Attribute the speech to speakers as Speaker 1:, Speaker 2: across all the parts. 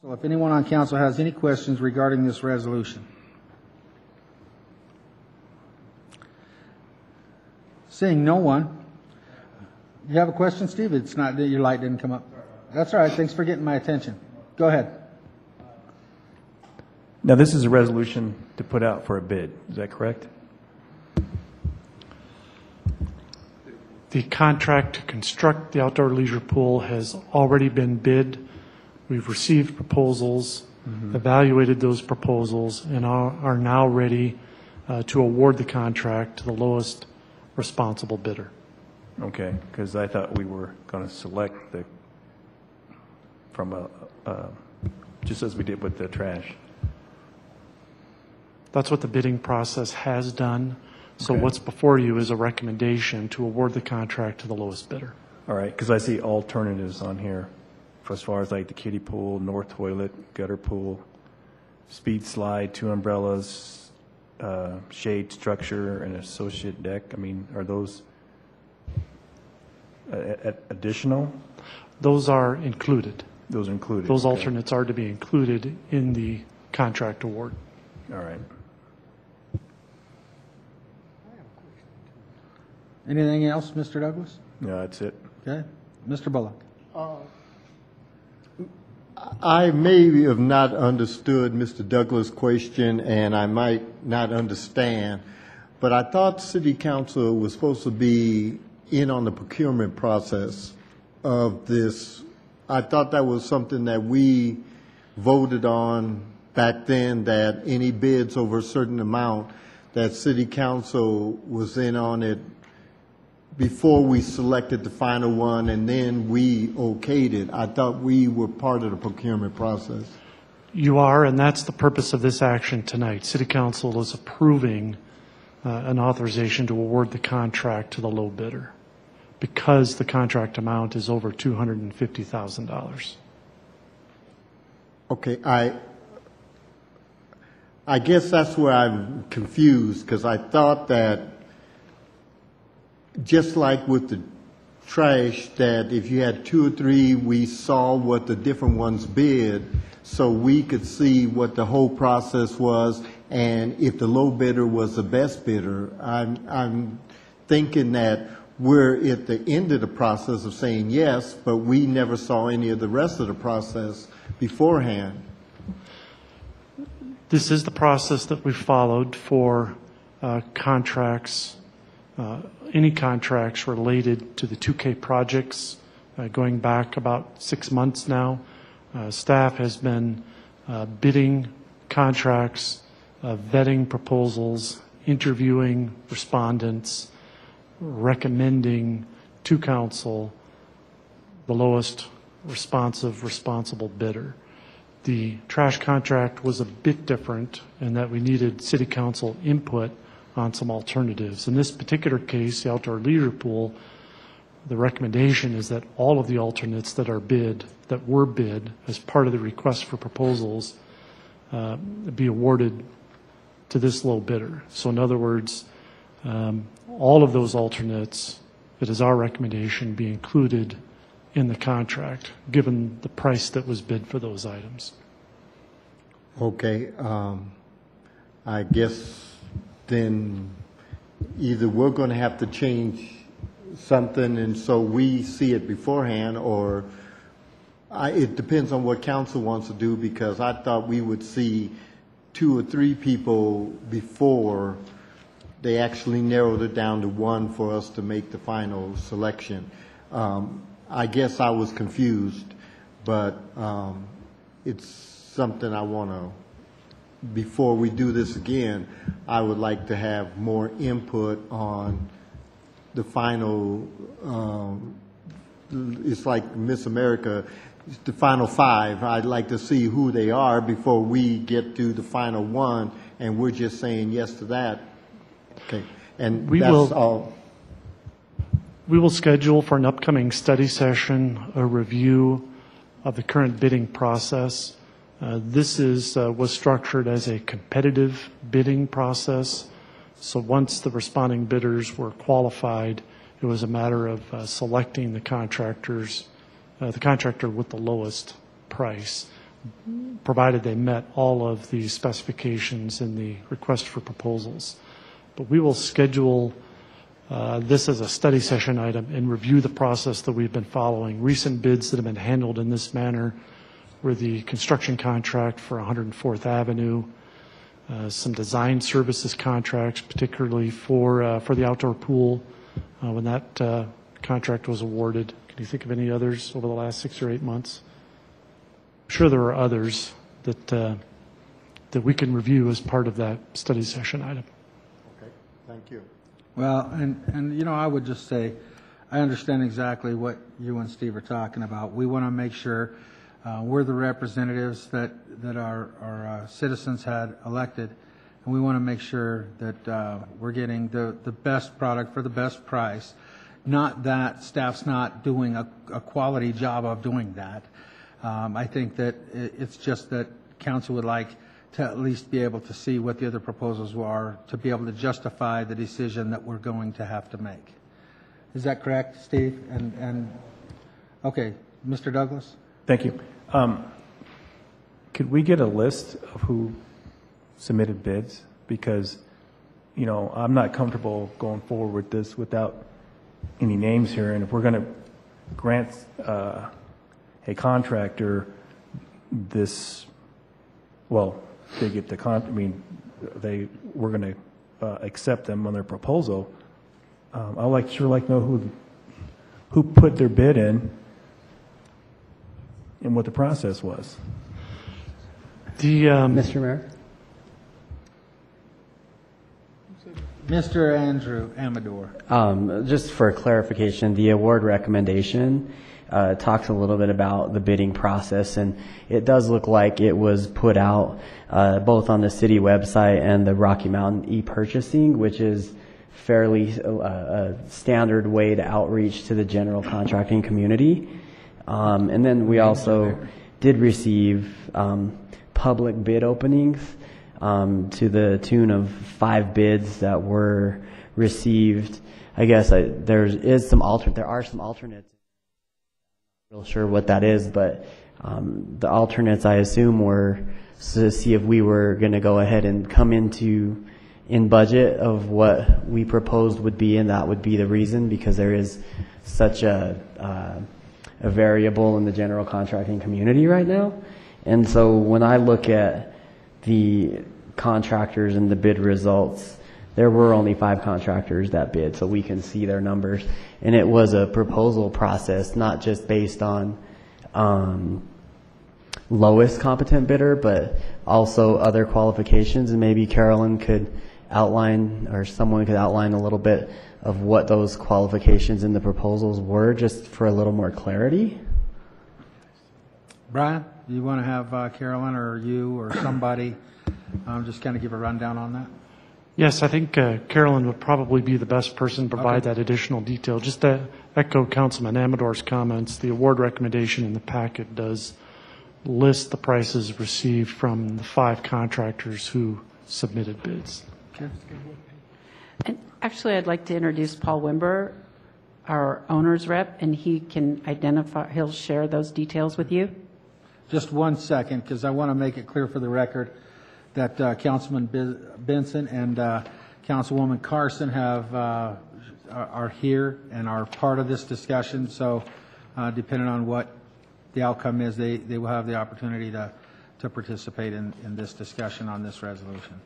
Speaker 1: So if anyone on council has any questions regarding this resolution. Seeing no one. You have a question, Steve? It's not that your light didn't come up. That's all right. Thanks for getting my attention. Go ahead.
Speaker 2: Now, this is a resolution to put out for a bid. Is that correct?
Speaker 3: The contract to construct the outdoor leisure pool has already been bid. We've received proposals, evaluated those proposals, and are now ready to award the contract to the lowest responsible bidder.
Speaker 2: Okay, because I thought we were going to select from just as we did with the trash.
Speaker 3: That's what the bidding process has done. So
Speaker 2: Okay.
Speaker 3: what's before you is a recommendation to award the contract to the lowest bidder.
Speaker 2: All right, because I see alternatives on here for as far as like the kiddie pool, north toilet, gutter pool, speed slide, 2 umbrellas, shade structure, and associate deck. I mean, are those additional?
Speaker 3: Those are included.
Speaker 2: Those are included.
Speaker 3: Those
Speaker 2: okay.
Speaker 3: alternates are to be included in the contract award.
Speaker 2: All right.
Speaker 1: Anything else, Mr. Douglas?
Speaker 2: No, that's it.
Speaker 1: Okay. Mr. Bullock.
Speaker 4: I may have not understood Mr. Douglas' question, and I might not understand, but I thought City Council was supposed to be in on the procurement process of this. I thought that was something that we voted on back then, that any bids over a certain amount, that City Council was in on it before we selected the final one, and then we okayed it. I thought we were part of the procurement process.
Speaker 3: You are, and that's the purpose of this action tonight. City Council is approving an authorization to award the contract to the low bidder because the contract amount is over $250,000.
Speaker 4: Okay, I guess that's where I'm confused, because I thought that just like with the trash, that if you had 2 or 3, we saw what the different ones bid, so we could see what the whole process was, and if the low bidder was the best bidder. I'm thinking that we're at the end of the process of saying yes, but we never saw any of the rest of the process beforehand.
Speaker 3: This is the process that we followed for contracts, any contracts related to the 2K projects, going back about 6 months now. Staff has been bidding contracts, vetting proposals, interviewing respondents, recommending to council the lowest responsible bidder. The trash contract was a bit different in that we needed city council input on some alternatives. In this particular case, the outdoor leisure pool, the recommendation is that all of the alternates that were bid as part of the request for proposals be awarded to this low bidder. So in other words, all of those alternates, it is our recommendation, be included in the contract, given the price that was bid for those items.
Speaker 4: Okay, I guess then either we're going to have to change something and so we see it beforehand, or it depends on what council wants to do, because I thought we would see 2 or 3 people before they actually narrowed it down to 1 for us to make the final selection. I guess I was confused, but it's something I want to, before we do this again, I would like to have more input on the final, it's like Miss America, the final 5. I'd like to see who they are before we get to the final 1, and we're just saying yes to that. Okay, and that's all.
Speaker 3: We will schedule for an upcoming study session a review of the current bidding process. This was structured as a competitive bidding process. So once the responding bidders were qualified, it was a matter of selecting the contractor with the lowest price. provided they met all of the specifications in the request for proposals. But we will schedule this as a study session item and review the process that we've been following. Recent bids that have been handled in this manner were the construction contract for 104th Avenue, some design services contracts, particularly for the outdoor pool, when that contract was awarded. Can you think of any others over the last 6 or 8 months? I'm sure there are others that we can review as part of that study session item.
Speaker 4: Okay, thank you.
Speaker 1: Well, and you know, I would just say, I understand exactly what you and Steve are talking about. We want to make sure we're the representatives that our citizens had elected, and we want to make sure that we're getting the best product for the best price. Not that staff's not doing a quality job of doing that. I think that it's just that council would like to at least be able to see what the other proposals are, to be able to justify the decision that we're going to have to make. Is that correct, Steve? And okay, Mr. Douglas?
Speaker 2: Thank you. Could we get a list of who submitted bids? Because, you know, I'm not comfortable going forward with this without any names here. And if we're going to grant a contractor this, well, they get the we're going to accept them on their proposal. I'd sure like to know who put their bid in and what the process was.
Speaker 5: Mr. Mayor?
Speaker 1: Mr. Andrew Amador.
Speaker 5: Just for clarification, the award recommendation talks a little bit about the bidding process, and it does look like it was put out both on the city website and the Rocky Mountain e-purchasing, which is fairly a standard way to outreach to the general contracting community. And then we also did receive public bid openings to the tune of 5 bids that were received. I guess there are some alternates. I'm not real sure what that is, but the alternates I assume were to see if we were going to go ahead and come in budget of what we proposed would be, and that would be the reason, because there is such a variable in the general contracting community right now. And so when I look at the contractors and the bid results, there were only 5 contractors that bid, so we can see their numbers. And it was a proposal process, not just based on lowest competent bidder, but also other qualifications. And maybe Carolyn could outline, or someone could outline a little bit of what those qualifications in the proposals were, just for a little more clarity.
Speaker 1: Brian, do you want to have Carolyn or you or somebody just kind of give a rundown on that?
Speaker 3: Yes, I think Carolyn would probably be the best person to provide that additional detail. Just to echo Councilman Amador's comments, the award recommendation in the packet does list the prices received from the 5 contractors who submitted bids.
Speaker 1: Okay.
Speaker 6: And actually, I'd like to introduce Paul Wimber, our owner's rep, and he can he'll share those details with you.
Speaker 1: Just 1 second, because I want to make it clear for the record that Councilman Benson and Councilwoman Carson are here and are part of this discussion. So depending on what the outcome is, they will have the opportunity to participate in this discussion on this resolution.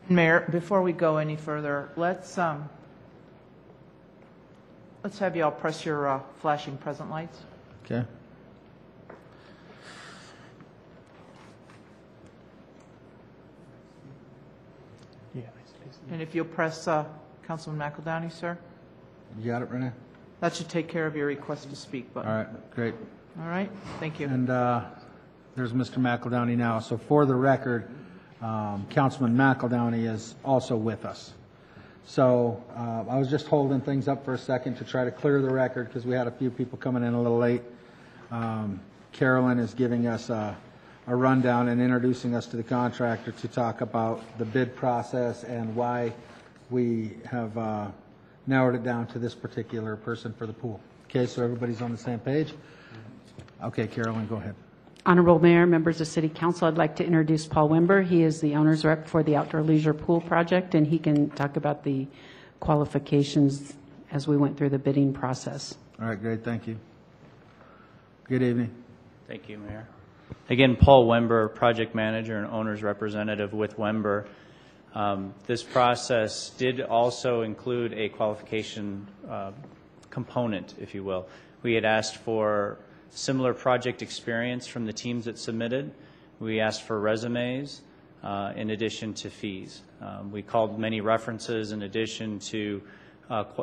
Speaker 7: Mayor, before we go any further, let's have you all press your flashing present lights.
Speaker 1: Okay.
Speaker 7: And if you'll press Councilman McEldowney, sir.
Speaker 1: You got it, Renee?
Speaker 7: That should take care of your request to speak button.
Speaker 1: All right, great.
Speaker 7: All right, thank you.
Speaker 1: And there's Mr. McEldowney now. So for the record, Councilman McEldowney is also with us. So I was just holding things up for a second to try to clear the record because we had a few people coming in a little late. Carolyn is giving us a rundown and introducing us to the contractor to talk about the bid process and why we have narrowed it down to this particular person for the pool. Okay, so everybody's on the same page? Okay, Carolyn, go ahead.
Speaker 6: Honorable Mayor, members of City Council, I'd like to introduce Paul Wimber. He is the owner's rep for the Outdoor Leisure Pool Project, and he can talk about the qualifications as we went through the bidding process.
Speaker 1: All right, great, thank you. Good evening.
Speaker 8: Thank you, Mayor. Again, Paul Wember, project manager and owner's representative with Wember. This process did also include a qualification component, if you will. We had asked for similar project experience from the teams that submitted. We asked for resumes in addition to fees. We called many references in addition to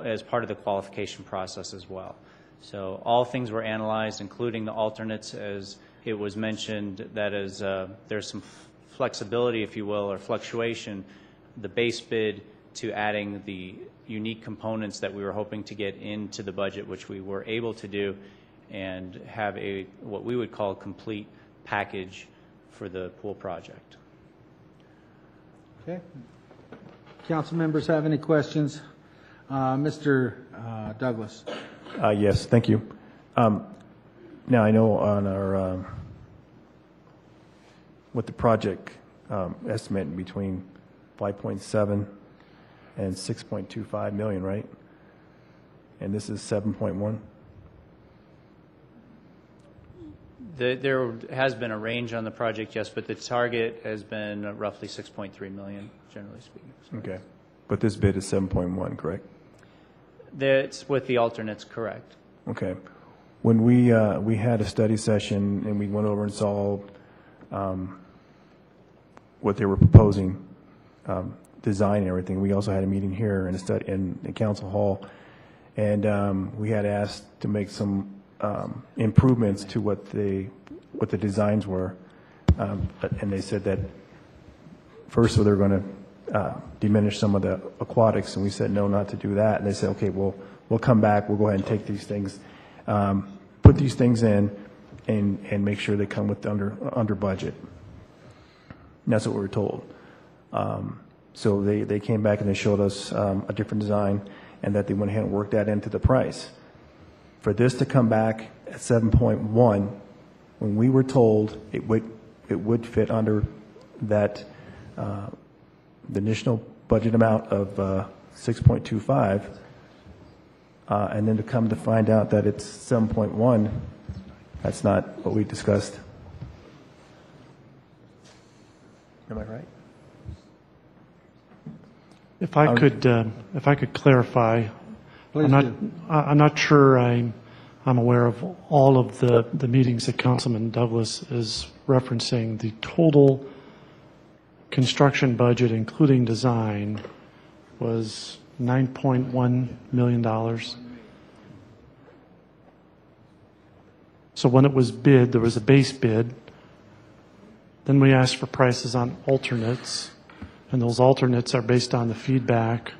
Speaker 8: as part of the qualification process as well. So all things were analyzed, including the alternates, as it was mentioned that is there's some flexibility, if you will, or fluctuation, the base bid to adding the unique components that we were hoping to get into the budget, which we were able to do, and have a what we would call a complete package for the pool project.
Speaker 1: Okay. Council members have any questions? Mr. Douglas.
Speaker 2: Yes, thank you. Now, I know on our, with the project estimate between 5.7 and 6.25 million, right? And this is 7.1?
Speaker 8: There has been a range on the project, yes, but the target has been roughly 6.3 million, generally speaking. So
Speaker 2: Okay. But this bid is 7.1, correct?
Speaker 8: that's with the alternates, correct.
Speaker 2: Okay. When we had a study session and we went over and saw what they were proposing, design and everything, we also had a meeting here in the council hall, and we had asked to make some improvements to what the designs were, and they said that first they're going to diminish some of the aquatics, and we said no, not to do that. And they said, okay, we'll come back, we'll go ahead and take these things, put these things in, and make sure they come with under budget. And that's what we were told. So they came back and they showed us a different design, and that they went ahead and worked that into the price. For this to come back at 7.1, when we were told it would fit under that the initial budget amount of 6.25, and then to come to find out that it's 7.1, that's not what we discussed. Am I right?
Speaker 3: If I could clarify,
Speaker 1: Please do.
Speaker 3: I'm not sure I'm aware of all of the meetings that Councilman Douglas is referencing. The total construction budget, including design, was $9.1 million. So when it was bid, there was a base bid. Then we asked for prices on alternates, and those alternates are based on the feedback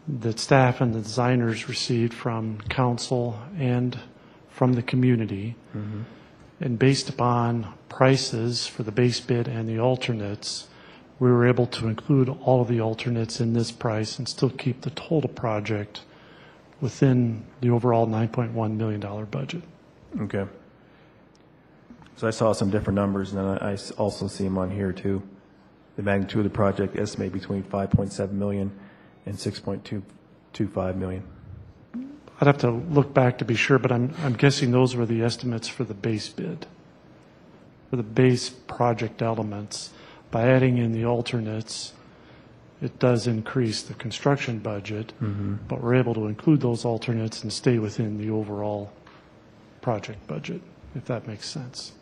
Speaker 3: that staff and the designers received from council and from the community. Mm-hmm. And based upon prices for the base bid and the alternates, we were able to include all of the alternates in this price and still keep the total project within the overall $9.1 million budget.
Speaker 2: Okay. So I saw some different numbers, and then I also see them on here too. The magnitude of the project estimated between 5.7 million and 6.25 million.
Speaker 3: I'd have to look back to be sure, but I'm guessing those were the estimates for the base bid, for the base project elements. By adding in the alternates, it does increase the construction budget, but we're able to include those alternates and stay within the overall project budget, if that makes sense.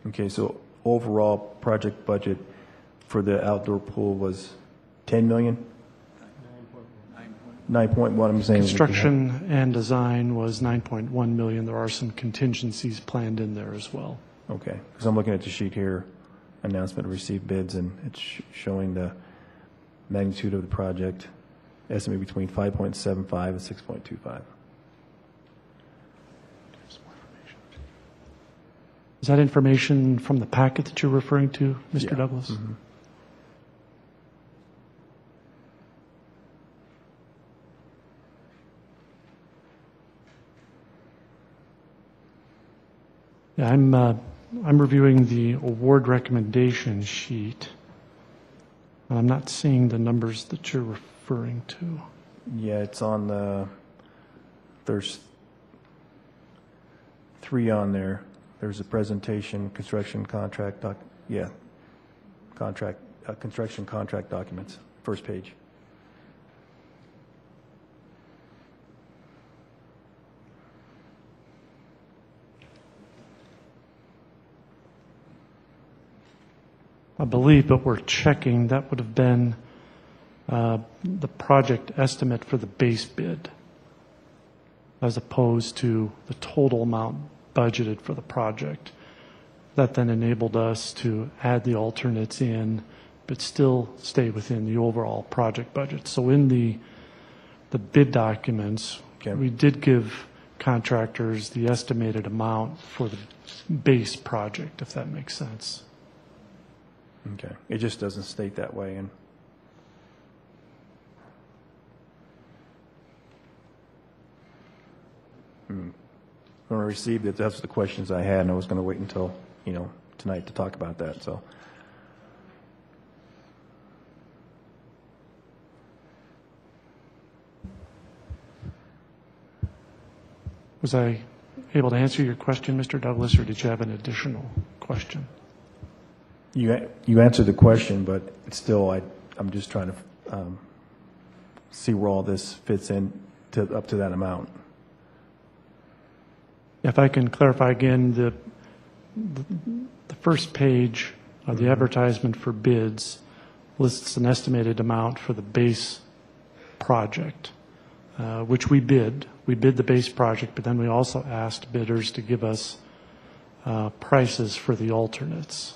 Speaker 2: Okay, so overall project budget for the outdoor pool was 10 million? 9.1, I'm saying.
Speaker 3: Construction and design was 9.1 million. There are some contingencies planned in there as well.
Speaker 2: Okay, because I'm looking at the sheet here, announcement to receive bids, and it's showing the magnitude of the project, estimated between 5.75 and 6.25.
Speaker 3: Is that information from the packet that you're referring to, Mr. Douglas?
Speaker 2: Mm-hmm.
Speaker 3: Yeah, I'm reviewing the award recommendation sheet. I'm not seeing the numbers that you're referring to.
Speaker 2: Yeah, it's on the, there's 3 on there. There's a presentation, construction contract, construction contract documents, first page.
Speaker 3: I believe, but we're checking, that would have been the project estimate for the base bid, as opposed to the total amount budgeted for the project. That then enabled us to add the alternates in, but still stay within the overall project budget. So in the bid documents,
Speaker 2: Okay.
Speaker 3: we did give contractors the estimated amount for the base project, if that makes sense.
Speaker 2: Okay. It just doesn't state that way. And when I received it, that's the questions I had, and I was going to wait until, tonight to talk about that, so.
Speaker 3: Was I able to answer your question, Mr. Douglas, or did you have an additional question?
Speaker 2: You answered the question, but it's still, I'm just trying to see where all this fits in up to that amount.
Speaker 3: If I can clarify again, the first page of the advertisement for bids lists an estimated amount for the base project, which we bid. We bid the base project, but then we also asked bidders to give us prices for the alternates.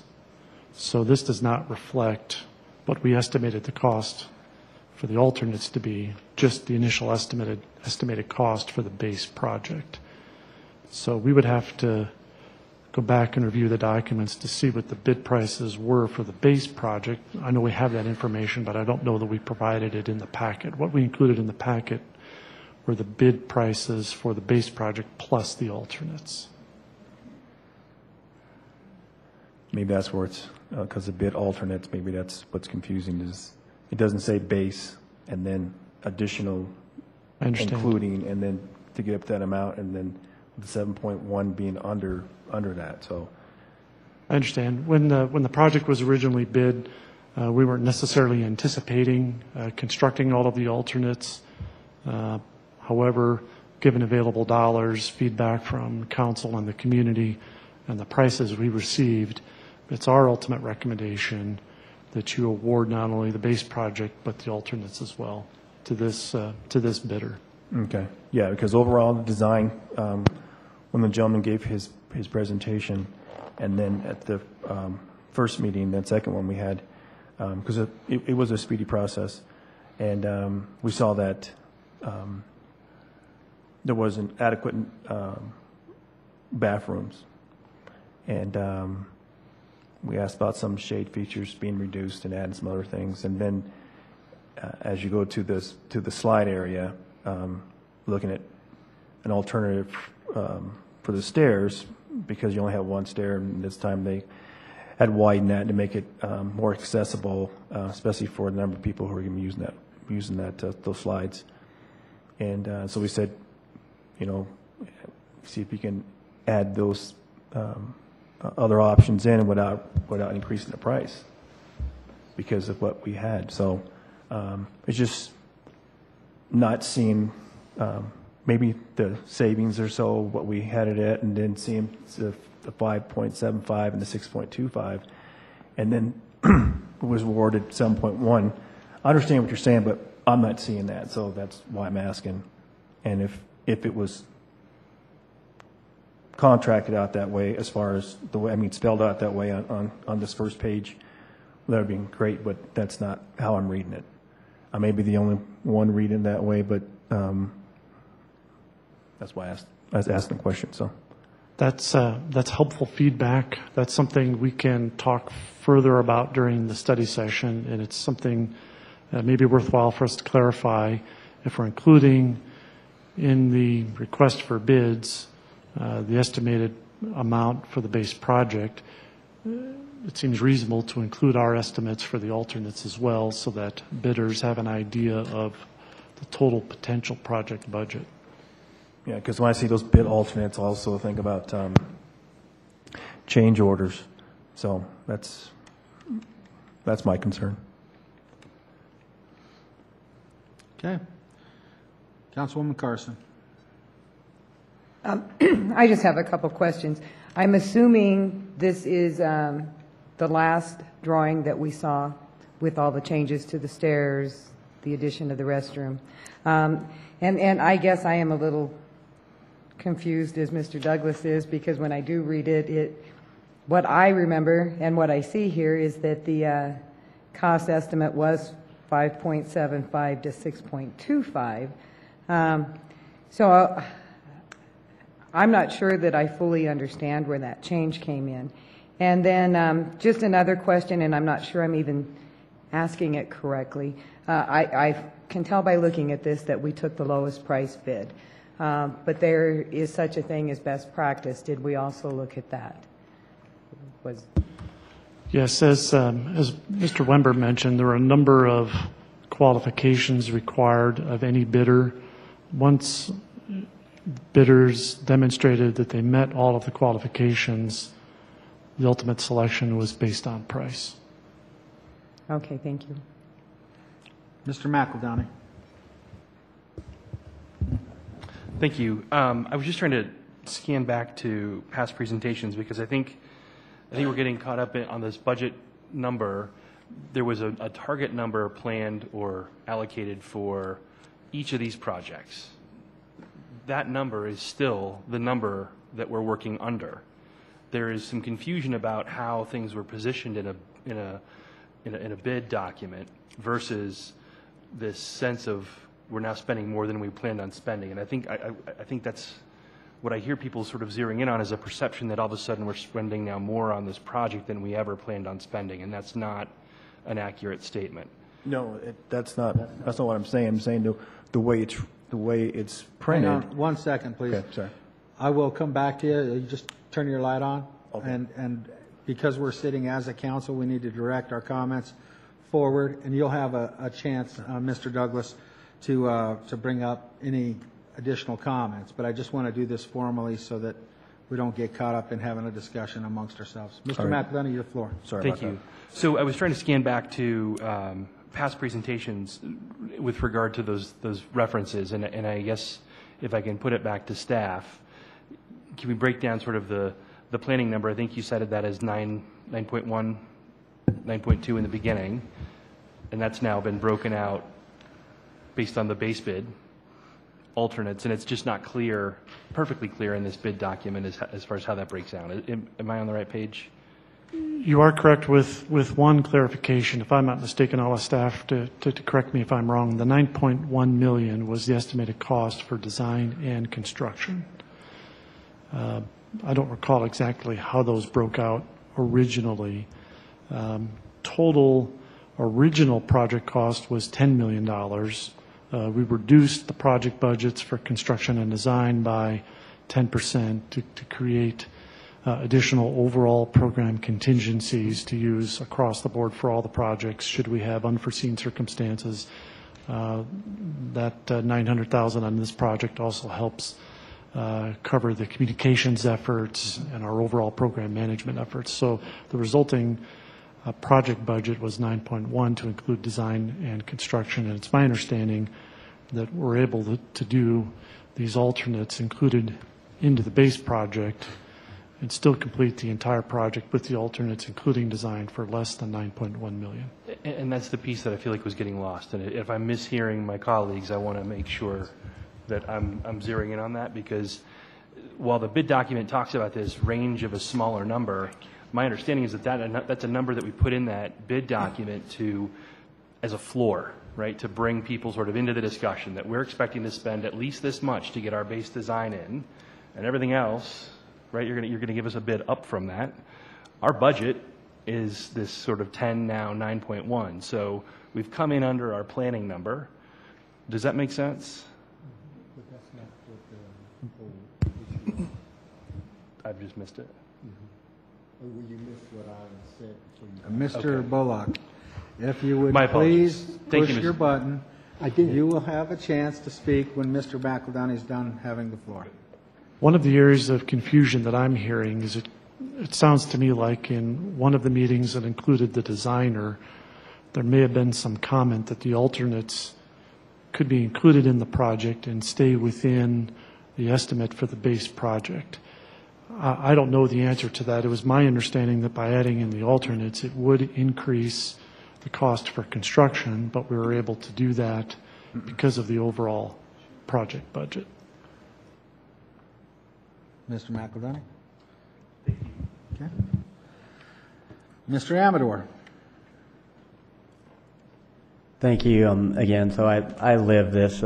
Speaker 3: So this does not reflect what we estimated the cost for the alternates to be, just the initial estimated cost for the base project. So we would have to go back and review the documents to see what the bid prices were for the base project. I know we have that information, but I don't know that we provided it in the packet. What we included in the packet were the bid prices for the base project plus the alternates.
Speaker 2: Maybe that's where it's, because the bid alternates, maybe that's what's confusing, is it doesn't say base and then additional
Speaker 3: I understand.
Speaker 2: including, and then to get up to that amount, and then the 7.1 being under that, so.
Speaker 3: I understand. When the project was originally bid, we weren't necessarily anticipating constructing all of the alternates. However, given available dollars, feedback from council and the community, and the prices we received, it's our ultimate recommendation that you award not only the base project but the alternates as well to this bidder.
Speaker 2: Okay. Yeah, because overall, the design, when the gentleman gave his presentation, and then at the first meeting, that second one we had, because it was a speedy process, and we saw that there wasn't adequate bathrooms, and we asked about some shade features being reduced and adding some other things, and then as you go to the slide area, looking at an alternative for the stairs, because you only have one stair, and this time they had widened that to make it more accessible, especially for the number of people who are going to be using those slides. And so we said, see if you can add those other options in without increasing the price because of what we had. So it's just not seeing maybe the savings or so, what we had it at, and then seeing the 5.75 and the 6.25, and then it was awarded 7.1. I understand what you're saying, but I'm not seeing that, so that's why I'm asking. And if it was contracted out that way, as far as the way, spelled out that way on this first page, that would be great, but that's not how I'm reading it. I may be the only one reading that way, but that's why I was asking the question. So
Speaker 3: That's helpful feedback. That's something we can talk further about during the study session, and it's something that may be worthwhile for us to clarify if we're including in the request for bids the estimated amount for the base project, it seems reasonable to include our estimates for the alternates as well, so that bidders have an idea of the total potential project budget.
Speaker 2: Yeah, because when I see those bid alternates, I also think about change orders. So that's my concern.
Speaker 1: Okay. Councilwoman Carson.
Speaker 9: I just have a couple questions. I'm assuming this is the last drawing that we saw with all the changes to the stairs, the addition of the restroom. And I guess I am a little confused, as Mr. Douglas is, because when I do read it, what I remember and what I see here is that the cost estimate was 5.75 to 6.25. So I'm not sure that I fully understand where that change came in. And then just another question, and I'm not sure I'm even asking it correctly. I can tell by looking at this that we took the lowest price bid. But there is such a thing as best practice. Did we also look at that?
Speaker 3: Yes, as Mr. Wember mentioned, there are a number of qualifications required of any bidder. Once bidders demonstrated that they met all of the qualifications, the ultimate selection was based on price.
Speaker 9: Okay, thank you.
Speaker 1: Mr. McEldowney.
Speaker 10: Thank you. I was just trying to scan back to past presentations because I think we're getting caught up on this budget number. There was a target number planned or allocated for each of these projects. That number is still the number that we're working under. There is some confusion about how things were positioned in a bid document versus this sense of we're now spending more than we planned on spending. And I think that's what I hear people sort of zeroing in on, is a perception that all of a sudden we're spending now more on this project than we ever planned on spending, and that's not an accurate statement.
Speaker 2: No, that's not what I'm saying. I'm saying the way it's printed.
Speaker 1: Hang on 1 second, please.
Speaker 2: Okay, sorry.
Speaker 1: I will come back to you. You just turn your light on.
Speaker 2: Okay.
Speaker 1: And because we're sitting as a council, we need to direct our comments forward, and you'll have a chance, Mr. Douglas, to bring up any additional comments. But I just want to do this formally so that we don't get caught up in having a discussion amongst ourselves. Mr.
Speaker 2: right.
Speaker 1: McEldowney, your floor.
Speaker 2: Sorry
Speaker 10: Thank
Speaker 2: about
Speaker 10: you. So I was trying to scan back to past presentations with regard to those references, and I guess if I can put it back to staff, can we break down sort of the planning number? I think you cited that as 9.1, 9.2 in the beginning, and that's now been broken out based on the base bid, alternates, and it's just not clear, perfectly clear in this bid document as far as how that breaks down. Am I on the right page?
Speaker 3: You are correct with one clarification. If I'm not mistaken, I'll ask staff to correct me if I'm wrong. The $9.1 million was the estimated cost for design and construction. I don't recall exactly how those broke out originally. Total original project cost was $10 million. We reduced the project budgets for construction and design by 10% to create additional overall program contingencies to use across the board for all the projects should we have unforeseen circumstances. That $900,000 on this project also helps cover the communications efforts and our overall program management efforts. So the resulting project budget was 9.1 to include design and construction, and it's my understanding that we're able to do these alternates included into the base project and still complete the entire project with the alternates, including design, for less than $9.1 million.
Speaker 10: And that's the piece that I feel like was getting lost. And if I'm mishearing my colleagues, I want to make sure that I'm zeroing in on that, because while the bid document talks about this range of a smaller number, my understanding is that's a number that we put in that bid document as a floor, right, to bring people sort of into the discussion that we're expecting to spend at least this much to get our base design in, and everything else, right, you're going to give us a bid up from that. Our budget is this sort of 10, now 9.1. So we've come in under our planning number. Does that make sense? I've just missed it.
Speaker 4: Well, you missed what I said.
Speaker 1: Mr. Bullock, if you would
Speaker 10: My apologies.
Speaker 1: please
Speaker 10: Thank
Speaker 1: push
Speaker 10: you,
Speaker 1: your
Speaker 10: Mr.
Speaker 1: button,
Speaker 4: I did.
Speaker 1: you will have a chance to speak when Mr. McEldowney is done having the floor.
Speaker 3: One of the areas of confusion that I'm hearing is it sounds to me like in one of the meetings that included the designer, there may have been some comment that the alternates could be included in the project and stay within the estimate for the base project. I don't know the answer to that. It was my understanding that by adding in the alternates, it would increase the cost for construction, but we were able to do that because of the overall project budget.
Speaker 1: Mr. McEldowney? Okay. Mr. Amador?
Speaker 5: Thank you again. So I live this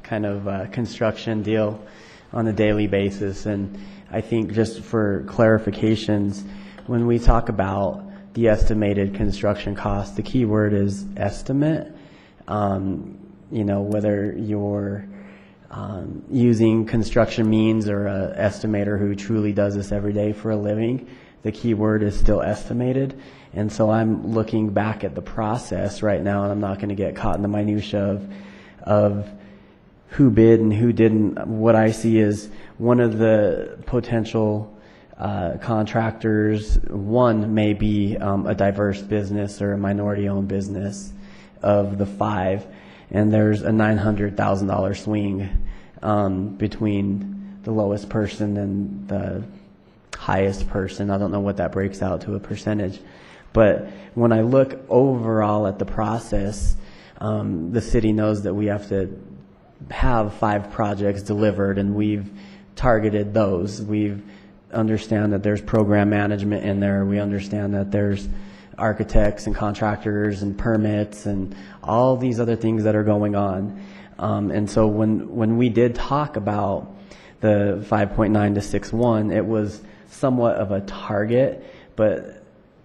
Speaker 5: kind of construction deal on a daily basis, and I think just for clarifications, when we talk about the estimated construction cost, the key word is estimate. Whether you're using construction means or an estimator who truly does this every day for a living, the key word is still estimated. And so I'm looking back at the process right now, and I'm not going to get caught in the minutia of who bid and who didn't. What I see is one of the potential contractors, one may be a diverse business or a minority-owned business of the 5, and there's a $900,000 swing between the lowest person and the highest person. I don't know what that breaks out to a percentage. But when I look overall at the process, the city knows that we have to have 5 projects delivered, and we've targeted those. We understand that there's program management in there. We understand that there's architects and contractors and permits and all these other things that are going on. And so when we did talk about the 5.9 to 6.1, it was somewhat of a target, but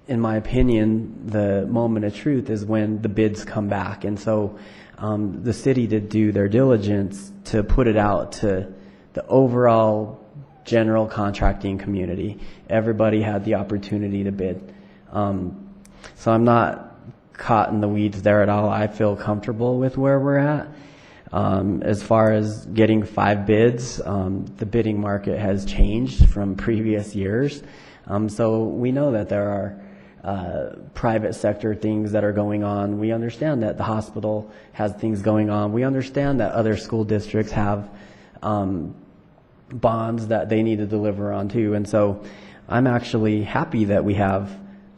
Speaker 5: in my opinion, the moment of truth is when the bids come back. And so the city did do their diligence to put it out to the overall general contracting community. Everybody had the opportunity to bid. So I'm not caught in the weeds there at all. I feel comfortable with where we're at. As far as getting 5 bids, the bidding market has changed from previous years. So we know that there are private sector things that are going on. We understand that the hospital has things going on. We understand that other school districts have bonds that they need to deliver on too. And so I'm actually happy that we have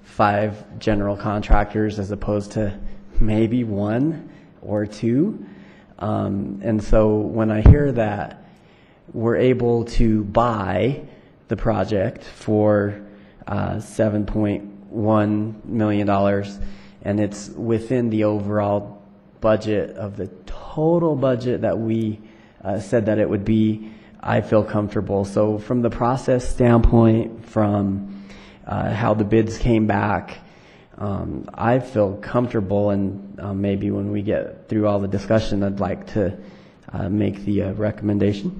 Speaker 5: 5 general contractors as opposed to maybe 1 or 2. And so when I hear that we're able to buy the project for $7.1 million, and it's within the overall budget of the total budget that we said that it would be, I feel comfortable. So from the process standpoint, from how the bids came back, I feel comfortable, and maybe when we get through all the discussion, I'd like to make the recommendation.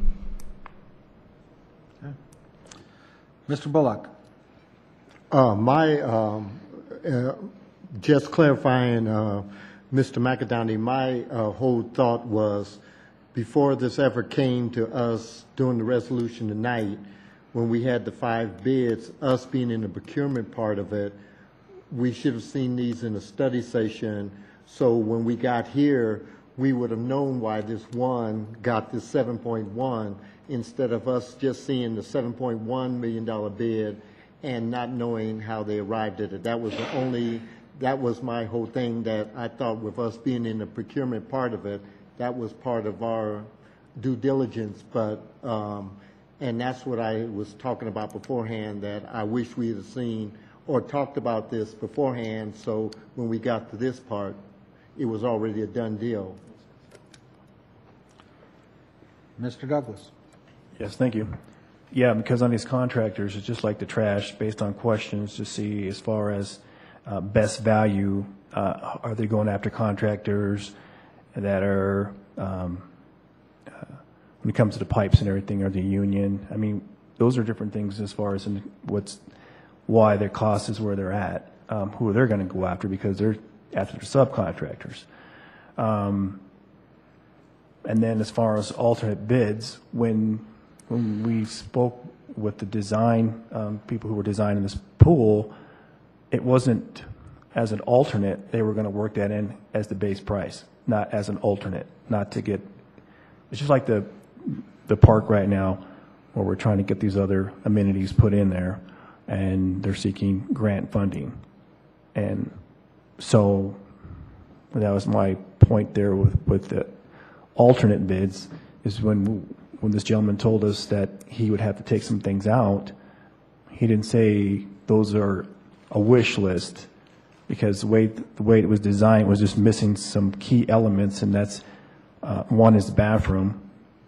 Speaker 1: Okay. Mr. Bullock.
Speaker 4: Just clarifying, Mr. McEldowney, my whole thought was, before this ever came to us during the resolution tonight, when we had the 5 bids, us being in the procurement part of it, we should have seen these in a study session. So when we got here, we would have known why this one got this 7.1 instead of us just seeing the $7.1 million bid and not knowing how they arrived at it. That was my whole thing, that I thought with us being in the procurement part of it, that was part of our due diligence. But and that's what I was talking about beforehand, that I wish we had seen or talked about this beforehand, so when we got to this part, it was already a done deal.
Speaker 1: Mr. Douglas.
Speaker 2: Yes, thank you. Yeah, because on these contractors, it's just like the trash, based on questions to see as far as best value, are they going after contractors that are, when it comes to the pipes and everything, are they union? I mean, those are different things as far as why their cost is where they're at, who they're going to go after because they're after the subcontractors. And then as far as alternate bids, when we spoke with the design, people who were designing this pool, it wasn't as an alternate. They were going to work that in as the base price, not as an alternate, not to get, it's just like the park right now where we're trying to get these other amenities put in there and they're seeking grant funding. And so that was my point there with the alternate bids is when this gentleman told us that he would have to take some things out, he didn't say those are a wish list because the way it was designed was just missing some key elements, and that's one is the bathroom.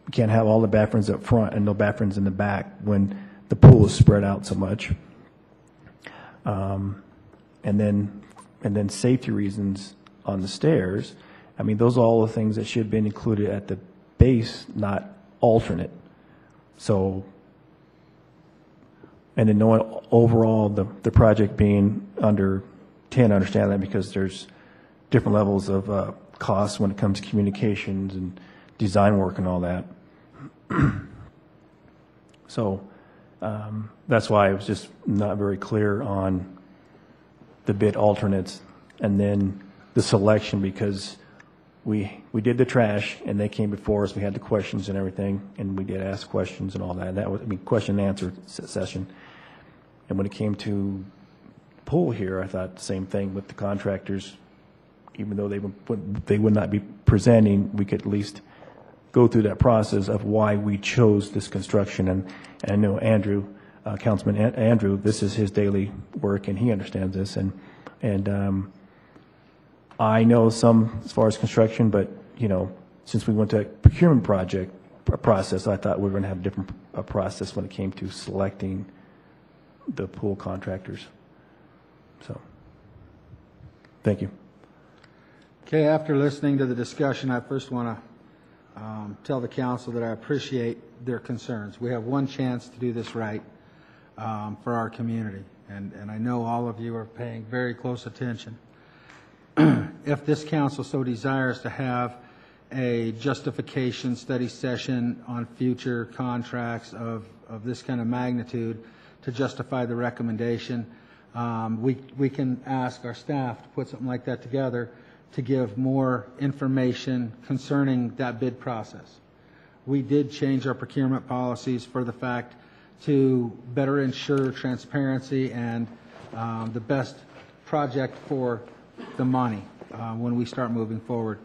Speaker 2: You can't have all the bathrooms up front and no bathrooms in the back when the pool is spread out so much. And then safety reasons on the stairs. I mean, those are all the things that should have been included at the base, not alternate. So, and then knowing overall the project being under 10, I understand that because there's different levels of costs when it comes to communications and design work and all that. So that's why I was just not very clear on the bid alternates and then the selection, because we did the trash and they came before us. We had the questions and everything, and we did ask questions and all that. That was, I mean, question and answer session. And when it came to pool here, I thought the same thing with the contractors. Even though they would not be presenting, we could at least go through that process of why we chose this construction. And I know Andrew, Councilman Andrew, this is his daily work, and he understands this. And I know some as far as construction, but since we went to a procurement process, I thought we were going to have a different process when it came to selecting the pool contractors. So, thank you.
Speaker 1: Okay, after listening to the discussion, I first want to tell the council that I appreciate their concerns. We have one chance to do this right for our community, and I know all of you are paying very close attention. If this council so desires to have a justification study session on future contracts of this kind of magnitude to justify the recommendation, we can ask our staff to put something like that together to give more information concerning that bid process. We did change our procurement policies for the fact to better ensure transparency and the best project for the money when we start moving forward.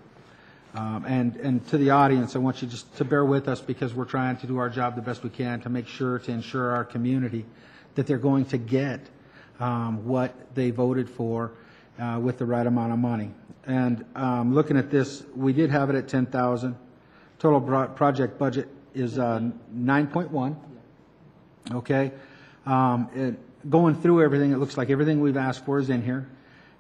Speaker 1: And to the audience, I want you just to bear with us because we're trying to do our job the best we can to make sure to ensure our community that they're going to get what they voted for with the right amount of money. And looking at this, we did have it at 10,000. Total project budget is 9.1. Okay. Going through everything, it looks like everything we've asked for is in here.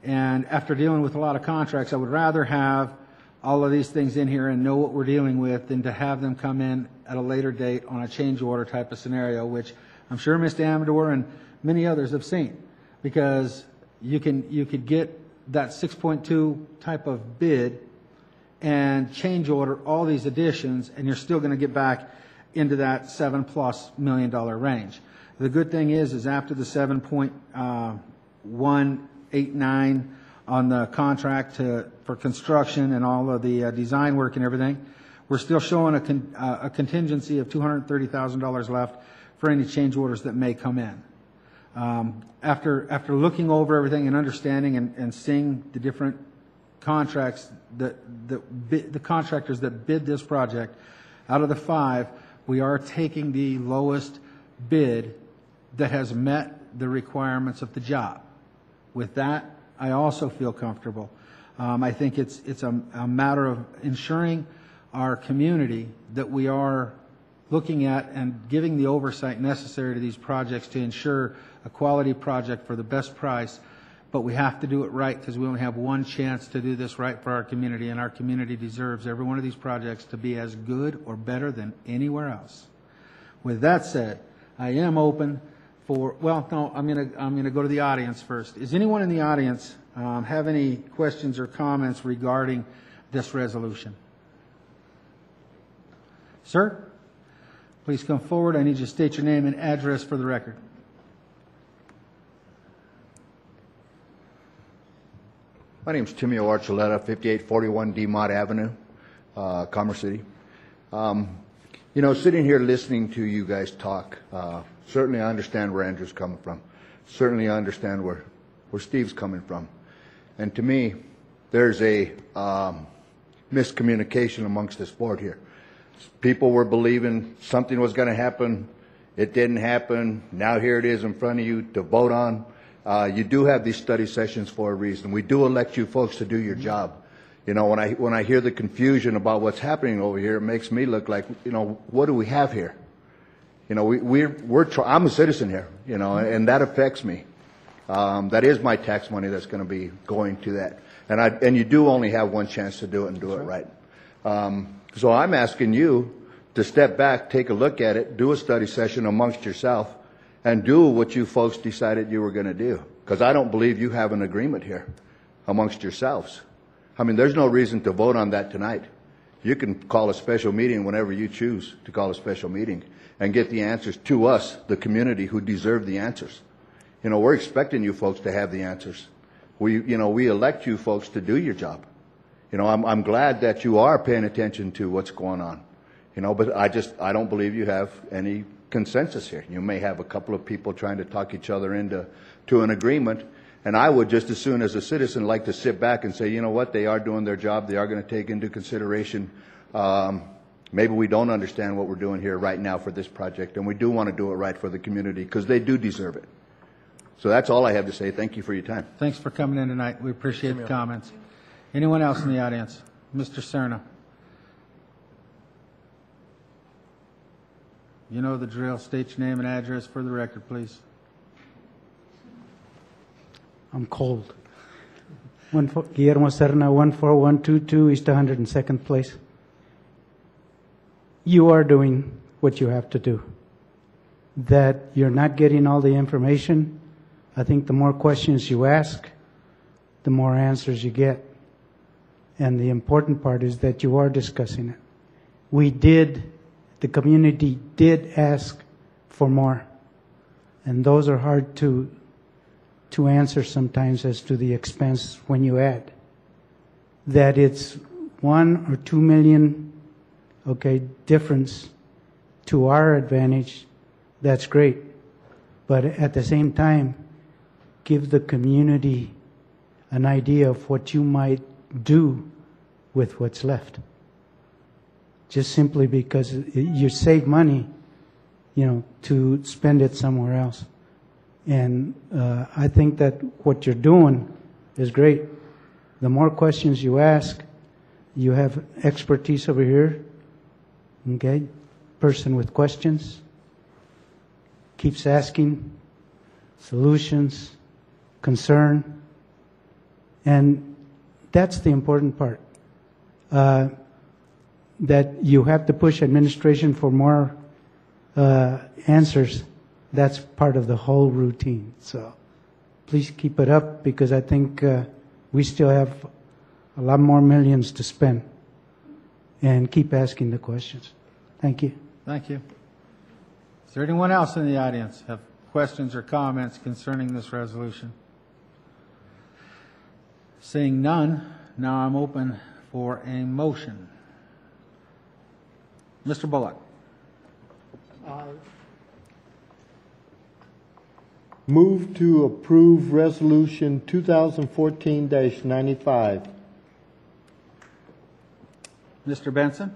Speaker 1: And after dealing with a lot of contracts, I would rather have all of these things in here and know what we're dealing with than to have them come in at a later date on a change order type of scenario, which I'm sure Mr. Amador and many others have seen, because you could get that 6.2 type of bid and change order all these additions, and you're still going to get back into that $7+ million range. The good thing is after the 7.189 on the contract for construction and all of the design work and everything, we're still showing a contingency of $230,000 left for any change orders that may come in. After looking over everything and understanding and seeing the different contracts, the contractors that bid this project, out of the 5, we are taking the lowest bid that has met the requirements of the job. With that, I also feel comfortable. I think it's a matter of ensuring our community that we are looking at and giving the oversight necessary to these projects to ensure a quality project for the best price. But we have to do it right because we only have one chance to do this right for our community, and our community deserves every one of these projects to be as good or better than anywhere else. With that said, I am open for, well, no, I'm going to go to the audience first. Is anyone in the audience have any questions or comments regarding this resolution? Sir, please come forward. I need you to state your name and address for the record.
Speaker 11: My name is Timmy Archuleta, 5841 DeMott Avenue, Commerce City. You know, sitting here listening to you guys talk, certainly I understand where Andrew's coming from. Certainly I understand where Steve's coming from. And to me, there's a miscommunication amongst this board here. People were believing something was going to happen. It didn't happen. Now here it is in front of you to vote on. You do have these study sessions for a reason. We do elect you folks to do your job. You know, when I hear the confusion about what's happening over here, it makes me look like, you know, what do we have here? You know, I'm a citizen here, you know, and that affects me. That is my tax money that's going to be going to that. And you do only have one chance to do it and do it right. So I'm asking you to step back, take a look at it, do a study session amongst yourself, and do what you folks decided you were going to do. Because I don't believe you have an agreement here amongst yourselves. I mean, there's no reason to vote on that tonight. You can call a special meeting whenever you choose to call a special meeting and get the answers to us, the community who deserve the answers. You know, we're expecting you folks to have the answers. We elect you folks to do your job. You know, I'm glad that you are paying attention to what's going on. You know, but I don't believe you have any consensus here. You may have a couple of people trying to talk each other into an agreement, and I would just as soon as a citizen like to sit back and say, you know what, they are doing their job, they are going to take into consideration, maybe we don't understand what we're doing here right now for this project, and we do want to do it right for the community, because they do deserve it. So that's all I have to say. Thank you for your time.
Speaker 1: Thanks for coming in tonight. We appreciate the comments. Anyone else in the audience? Mr. Cerna. You know the drill. State your name and address for the record, please.
Speaker 12: I'm cold. Guillermo Serna, 14122 East 102nd Place. You are doing what you have to do. That you're not getting all the information. I think the more questions you ask, the more answers you get. And the important part is that you are discussing it. The community did ask for more. And those are hard to answer sometimes as to the expense when you add. That it's 1 or 2 million, difference to our advantage, that's great. But at the same time, give the community an idea of what you might do with what's left. Just simply because you save money, to spend it somewhere else. And I think that what you're doing is great. The more questions you ask, you have expertise over here, person with questions, keeps asking, solutions, concern, and that's the important part. That you have to push administration for more answers, that's part of the whole routine. So please keep it up, because I think we still have a lot more millions to spend, and keep asking the questions. Thank you.
Speaker 1: Thank you. Is there anyone else in the audience have questions or comments concerning this resolution? Seeing none, now I'm open for a motion. Mr. Bullock.
Speaker 4: Move to approve Resolution 2014-95.
Speaker 1: Mr. Benson.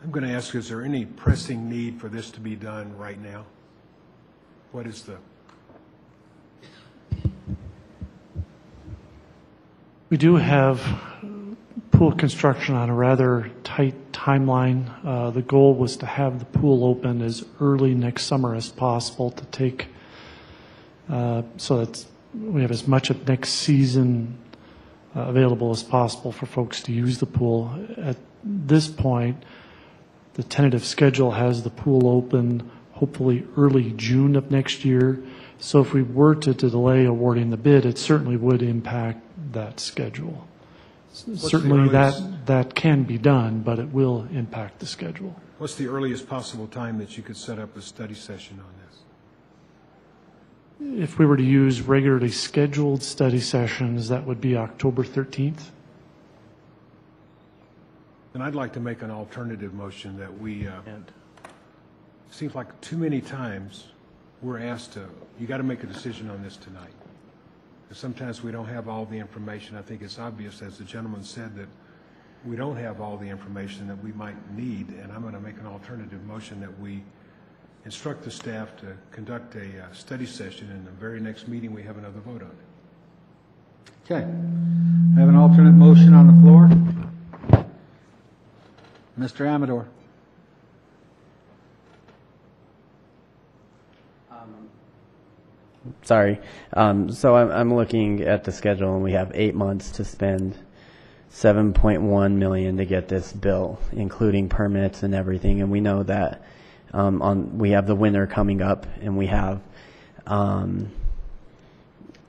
Speaker 13: I'm going to ask, is there any pressing need for this to be done right now? What is the...
Speaker 3: We do have pool construction on a rather tight timeline. The goal was to have the pool open as early next summer as possible to take, so that we have as much of next season available as possible for folks to use the pool. At this point, The tentative schedule has the pool open hopefully early June of next year. So if we were to delay awarding the bid, it certainly would impact that schedule. Certainly that can be done, but it will impact the schedule.
Speaker 13: What's the earliest possible time that you could set up a study session on this?
Speaker 3: If we were to use regularly scheduled study sessions, that would be October 13th.
Speaker 13: And I'd like to make an alternative motion that we, seems like too many times we're asked to, you got to make a decision on this tonight. And sometimes we don't have all the information. I think it's obvious, as the gentleman said, that we don't have all the information that we might need, and I'm going to make an alternative motion that we instruct the staff to conduct a study session, and the very next meeting we have another vote on it.
Speaker 1: Okay. I have an alternate motion on the floor. Mr. Amador.
Speaker 5: Sorry. So I'm looking at the schedule, and we have 8 months to spend $7.1 million to get this built, including permits and everything. And we know that we have the winter coming up, and we have a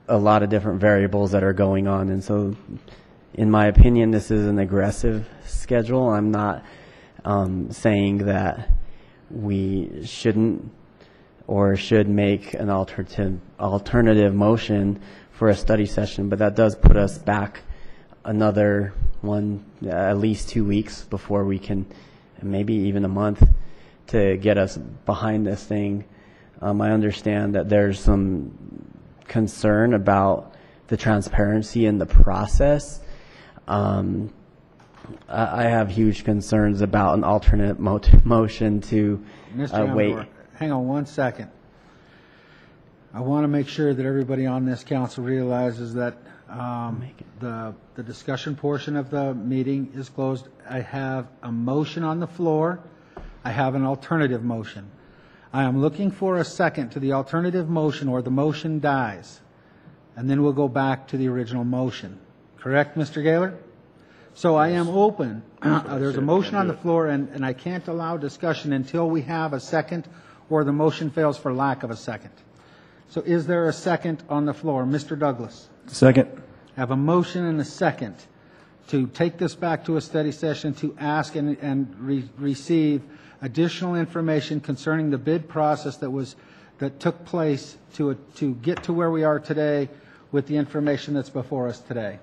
Speaker 5: lot of different variables that are going on. And so, in my opinion, this is an aggressive schedule. I'm not saying that we shouldn't or should make an alternative motion for a study session, but that does put us back another at least 2 weeks before we can, maybe even a month, to get us behind this thing. I understand that there's some concern about the transparency in the process. I have huge concerns about an alternate motion to wait.
Speaker 1: Hang on 1 second. I want to make sure that everybody on this council realizes that the discussion portion of the meeting is closed. I have a motion on the floor. I have an alternative motion. I am looking for a second to the alternative motion, or the motion dies, and then we'll go back to the original motion. Correct, Mr. Gaylor? So I am open. There's a motion on the floor, and I can't allow discussion until we have a second, or the motion fails for lack of a second. So is there a second on the floor? Mr. Douglas?
Speaker 2: Second.
Speaker 1: I have a motion and a second to take this back to a study session to ask and receive additional information concerning the bid process that took place to get to where we are today with the information that's before us today.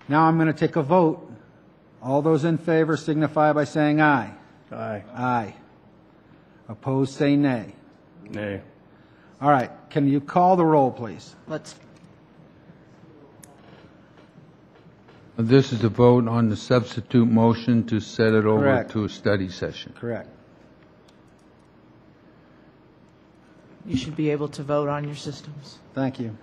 Speaker 1: Now I'm going to take a vote. All those in favor signify by saying aye.
Speaker 2: Aye.
Speaker 1: Aye. Opposed, say nay.
Speaker 2: Nay.
Speaker 1: All right. Can you call the roll, please?
Speaker 14: This is a vote on the substitute motion to set it over
Speaker 1: Correct.
Speaker 14: to a study session.
Speaker 1: Correct.
Speaker 7: You should be able to vote on your systems.
Speaker 1: Thank you.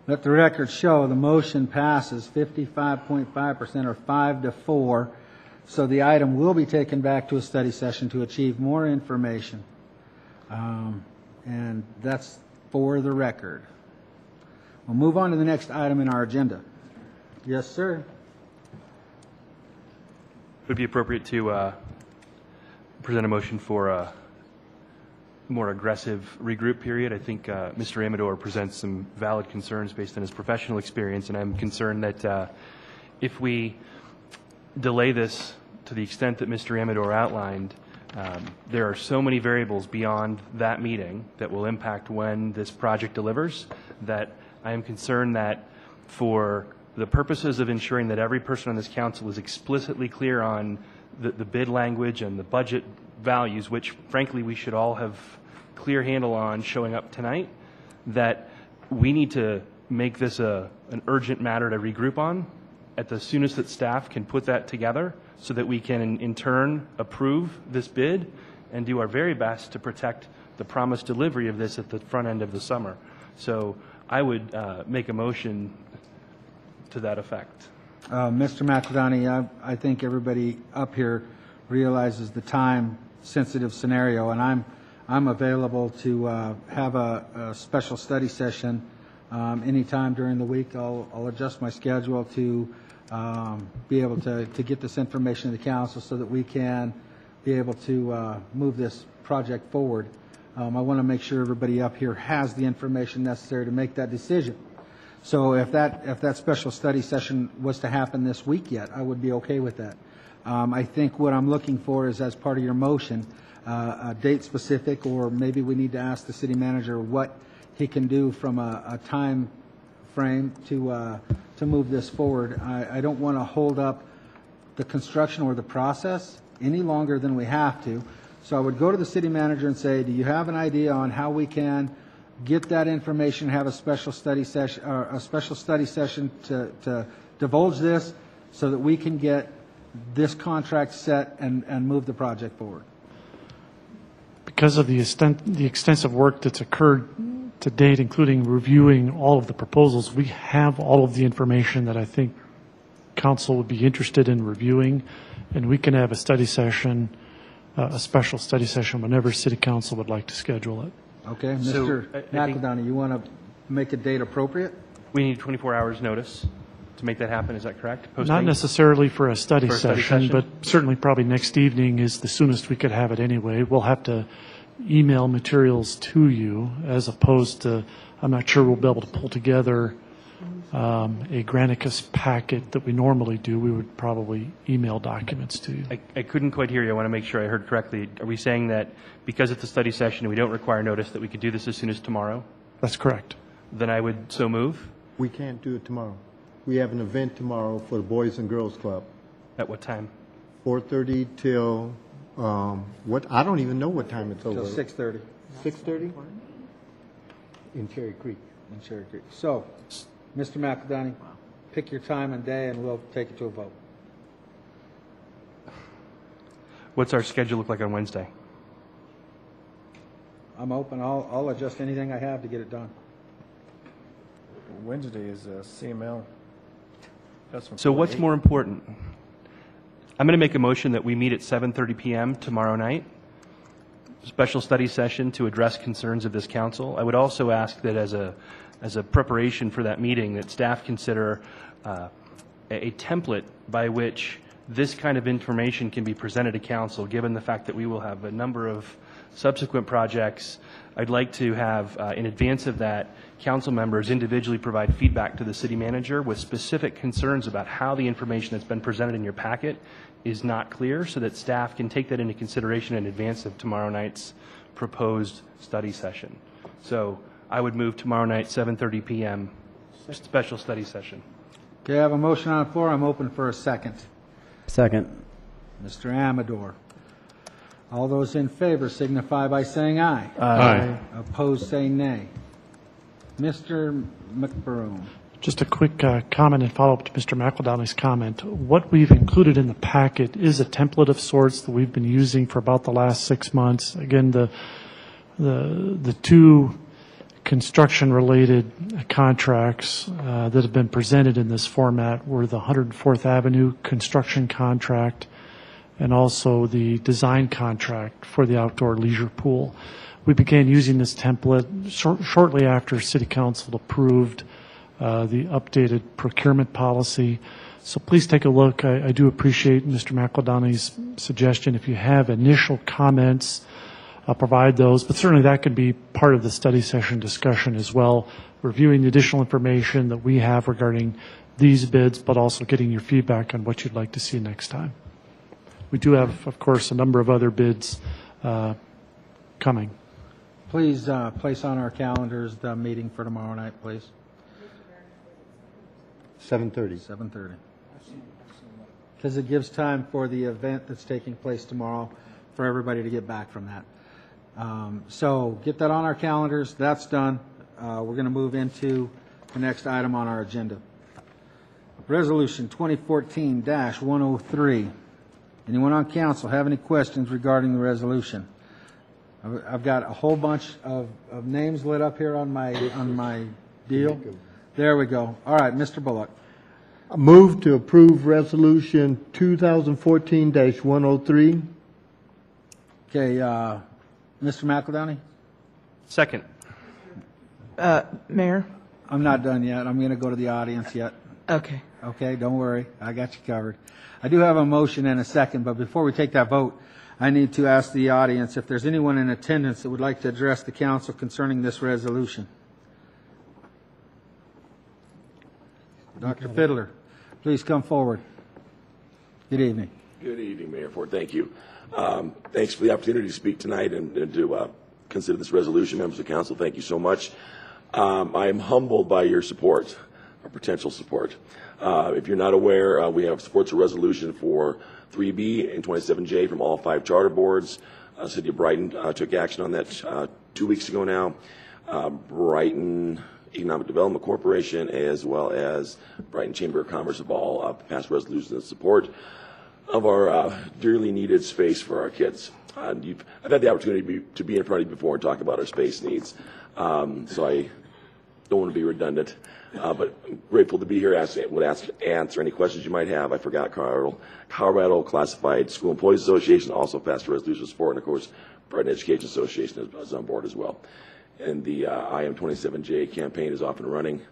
Speaker 1: Let the record show the motion passes 55.5%, or 5-4. So the item will be taken back to a study session to achieve more information. And that's for the record. We'll move on to the next item in our agenda. Yes, sir.
Speaker 10: Would it be appropriate to present a motion for a more aggressive regroup period? I think Mr. Amador presents some valid concerns based on his professional experience, and I'm concerned that if we delay this to the extent that Mr. Amador outlined, there are so many variables beyond that meeting that will impact when this project delivers, that I am concerned that for the purposes of ensuring that every person on this council is explicitly clear on the bid language and the budget values, which frankly we should all have clear handle on showing up tonight, that we need to make this an urgent matter to regroup on at the soonest that staff can put that together, so that we can in turn approve this bid and do our very best to protect the promised delivery of this at the front end of the summer. So I would make a motion to that effect.
Speaker 1: Mr. McEldowney, I think everybody up here realizes the time-sensitive scenario, and I'm available to have a special study session anytime during the week. I'll adjust my schedule to be able to get this information to the council so that we can be able to move this project forward. I want to make sure everybody up here has the information necessary to make that decision. So if that special study session was to happen this week yet, I would be okay with that. I think what I'm looking for is, as part of your motion, a date specific, or maybe we need to ask the city manager what he can do from a time frame to move this forward. I don't want to hold up the construction or the process any longer than we have to. So I would go to the city manager and say, do you have an idea on how we can get that information, have a special study session, to divulge this so that we can get this contract set and move the project forward?
Speaker 3: Because of the extensive work that's occurred to date, including reviewing all of the proposals, we have all of the information that I think council would be interested in reviewing, and we can have a study session, a special study session, whenever city council would like to schedule it.
Speaker 1: Okay, Mr. McEldowney, you want to make a date appropriate?
Speaker 10: We need 24 hours notice to make that happen. Is that correct? Posting?
Speaker 3: Not necessarily for a study
Speaker 10: For a study
Speaker 3: session,
Speaker 10: session?
Speaker 3: but certainly probably next evening is the soonest we could have it anyway. We'll have to email materials to you, as opposed to, I'm not sure we'll be able to pull together a Granicus packet that we normally do. We would probably email documents to you.
Speaker 10: I couldn't quite hear you. I want to make sure I heard correctly. Are we saying that because it's a study session and we don't require notice that we could do this as soon as tomorrow?
Speaker 3: That's correct.
Speaker 10: Then I would so move.
Speaker 4: We can't do it tomorrow. We have an event tomorrow for the Boys and Girls Club.
Speaker 10: At what time?
Speaker 4: 4:30 till, what, I don't even know what time it's over.
Speaker 1: Till 6:30.
Speaker 4: 6:30? In Cherry Creek.
Speaker 1: In Cherry Creek. So, Mr. McEldowney, pick your time and day, and we'll take it to a vote.
Speaker 10: What's our schedule look like on Wednesday?
Speaker 1: I'm open. I'll adjust anything I have to get it done.
Speaker 2: Wednesday is CML.
Speaker 10: So what's more important? I'm going to make a motion that we meet at 7:30 p.m. tomorrow night. Special study session to address concerns of this council. I would also ask that as a preparation for that meeting, that staff consider a template by which this kind of information can be presented to council, given the fact that we will have a number of subsequent projects. I'd like to have, in advance of that, council members individually provide feedback to the city manager with specific concerns about how the information that's been presented in your packet is not clear, so that staff can take that into consideration in advance of tomorrow night's proposed study session. So I would move tomorrow night, 7:30 p.m., special study session.
Speaker 1: Okay, I have a motion on the floor. I'm open for a second.
Speaker 5: Second.
Speaker 1: Mr. Amador. All those in favor signify by saying aye.
Speaker 3: Aye.
Speaker 1: Opposed, say nay. Mr. McBroom.
Speaker 3: Just a quick comment and follow-up to Mr. McEldowney's comment. What we've included in the packet is a template of sorts that we've been using for about the last 6 months. Again, the two construction-related contracts that have been presented in this format were the 104th Avenue construction contract and also the design contract for the outdoor leisure pool. We began using this template shortly after City Council approved the updated procurement policy. So please take a look. I do appreciate Mr. McEldowney's suggestion. If you have initial comments, I'll provide those, but certainly that could be part of the study session discussion as well, reviewing the additional information that we have regarding these bids, but also getting your feedback on what you'd like to see next time. We do have, of course, a number of other bids coming.
Speaker 1: Please place on our calendars the meeting for tomorrow night, please.
Speaker 4: 7:30.
Speaker 1: 7:30. Because it gives time for the event that's taking place tomorrow for everybody to get back from that. So get that on our calendars. That's done. We're going to move into the next item on our agenda. Resolution 2014-103. Anyone on council have any questions regarding the resolution? I've got a whole bunch of names lit up here on my deal. There we go. All right, Mr. Bullock.
Speaker 4: I move to approve Resolution 2014-103.
Speaker 1: Okay, Mr. McEldowney?
Speaker 10: Second.
Speaker 7: Mayor?
Speaker 1: I'm not done yet. I'm going to go to the audience yet.
Speaker 7: Okay.
Speaker 1: Okay, don't worry. I got you covered. I do have a motion and a second, but before we take that vote, I need to ask the audience if there's anyone in attendance that would like to address the council concerning this resolution. Dr. Fiddler, please come forward. Good evening.
Speaker 15: Good evening, Mayor Ford. Thank you. Thanks for the opportunity to speak tonight and to consider this resolution. Members of the council, thank you so much. I am humbled by your support, or potential support. If you're not aware, we have supports a resolution for 3B and 27J from all 5 charter boards. City of Brighton took action on that 2 weeks ago now. Brighton Economic Development Corporation, as well as Brighton Chamber of Commerce, have all passed resolutions in support of our dearly needed space for our kids. I've had the opportunity to be in front of you before and talk about our space needs, so I don't want to be redundant, but I'm grateful to be here. Answer any questions you might have. I forgot Colorado Classified School Employees Association also passed a resolution of support, and of course Brighton Education Association is on board as well. And the IM27J campaign is off and running.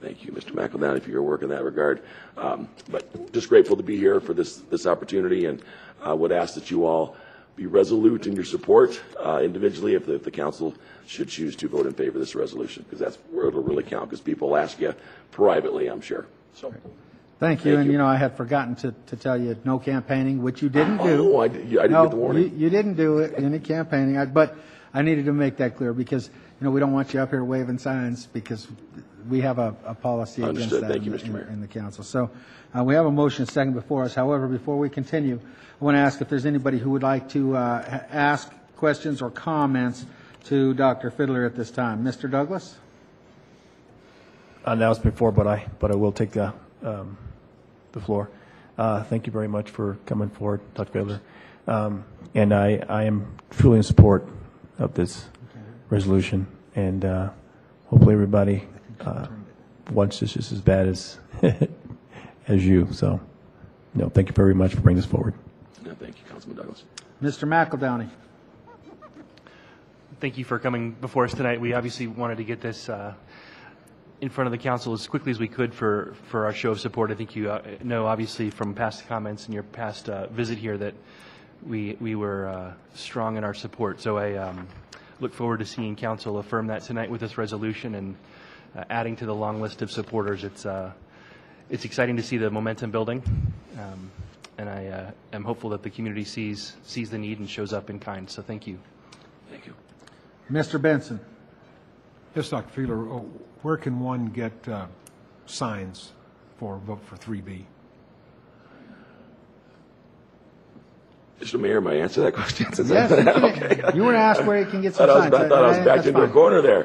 Speaker 15: Thank you, Mr. McEldowney, for your work in that regard. But just grateful to be here for this opportunity, and I would ask that you all be resolute in your support individually if the council should choose to vote in favor of this resolution, because that's where it'll really count, because people ask you privately, I'm sure. So,
Speaker 1: Thank you. And, I had forgotten to tell you no campaigning, which you didn't do.
Speaker 15: Oh, I didn't get the warning.
Speaker 1: You didn't do it, any campaigning. But I needed to make that clear because, we don't want you up here waving signs because we have a policy against that in the council. So we have a motion second before us. However, before we continue, I want to ask if there's anybody who would like to ask questions or comments to Dr. Fiddler at this time. Mr. Douglas?
Speaker 2: Announced before, but I will take the floor. Thank you very much for coming forward, Dr. Fiddler. And I am truly in support of this resolution, and hopefully everybody wants this just as bad as as you. So, thank you very much for bringing this forward.
Speaker 15: No, thank you, Councilman Douglas.
Speaker 1: Mr. McEldowney.
Speaker 10: Thank you for coming before us tonight. We obviously wanted to get this in front of the council as quickly as we could for our show of support. I think you know, obviously, from past comments and your past visit here that we were strong in our support. So I look forward to seeing council affirm that tonight with this resolution and adding to the long list of supporters. It's exciting to see the momentum building, and I am hopeful that the community sees the need and shows up in kind. So thank you.
Speaker 15: Thank you.
Speaker 1: Mr. Benson.
Speaker 13: Yes, Dr. Fiedler, where can one get signs for vote for 3B?
Speaker 15: Mr. Mayor, may I answer that question?
Speaker 1: Yes, okay. You were asked where you can get some signs.
Speaker 15: I thought I was backed into a corner there.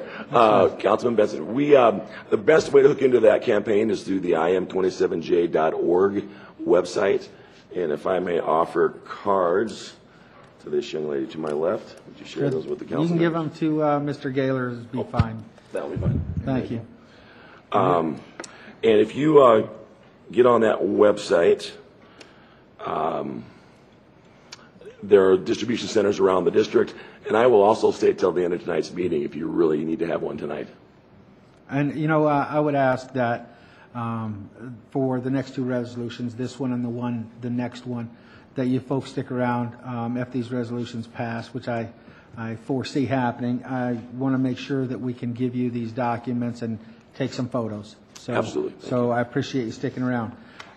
Speaker 15: Councilman Benson, the best way to hook into that campaign is through the im27j.org website. And if I may offer cards to this young lady to my left, would you share those with the council?
Speaker 1: You can give them to Mr. Gaylor. Be fine.
Speaker 15: That'll be fine.
Speaker 1: Thank you.
Speaker 15: And if you get on that website, there are distribution centers around the district, and I will also stay till the end of tonight's meeting if you really need to have one tonight.
Speaker 1: And, I would ask that for the next 2 resolutions, this one and the next one, that you folks stick around if these resolutions pass, which I foresee happening. I want to make sure that we can give you these documents and take some photos. So,
Speaker 15: absolutely.
Speaker 1: So I appreciate you sticking around.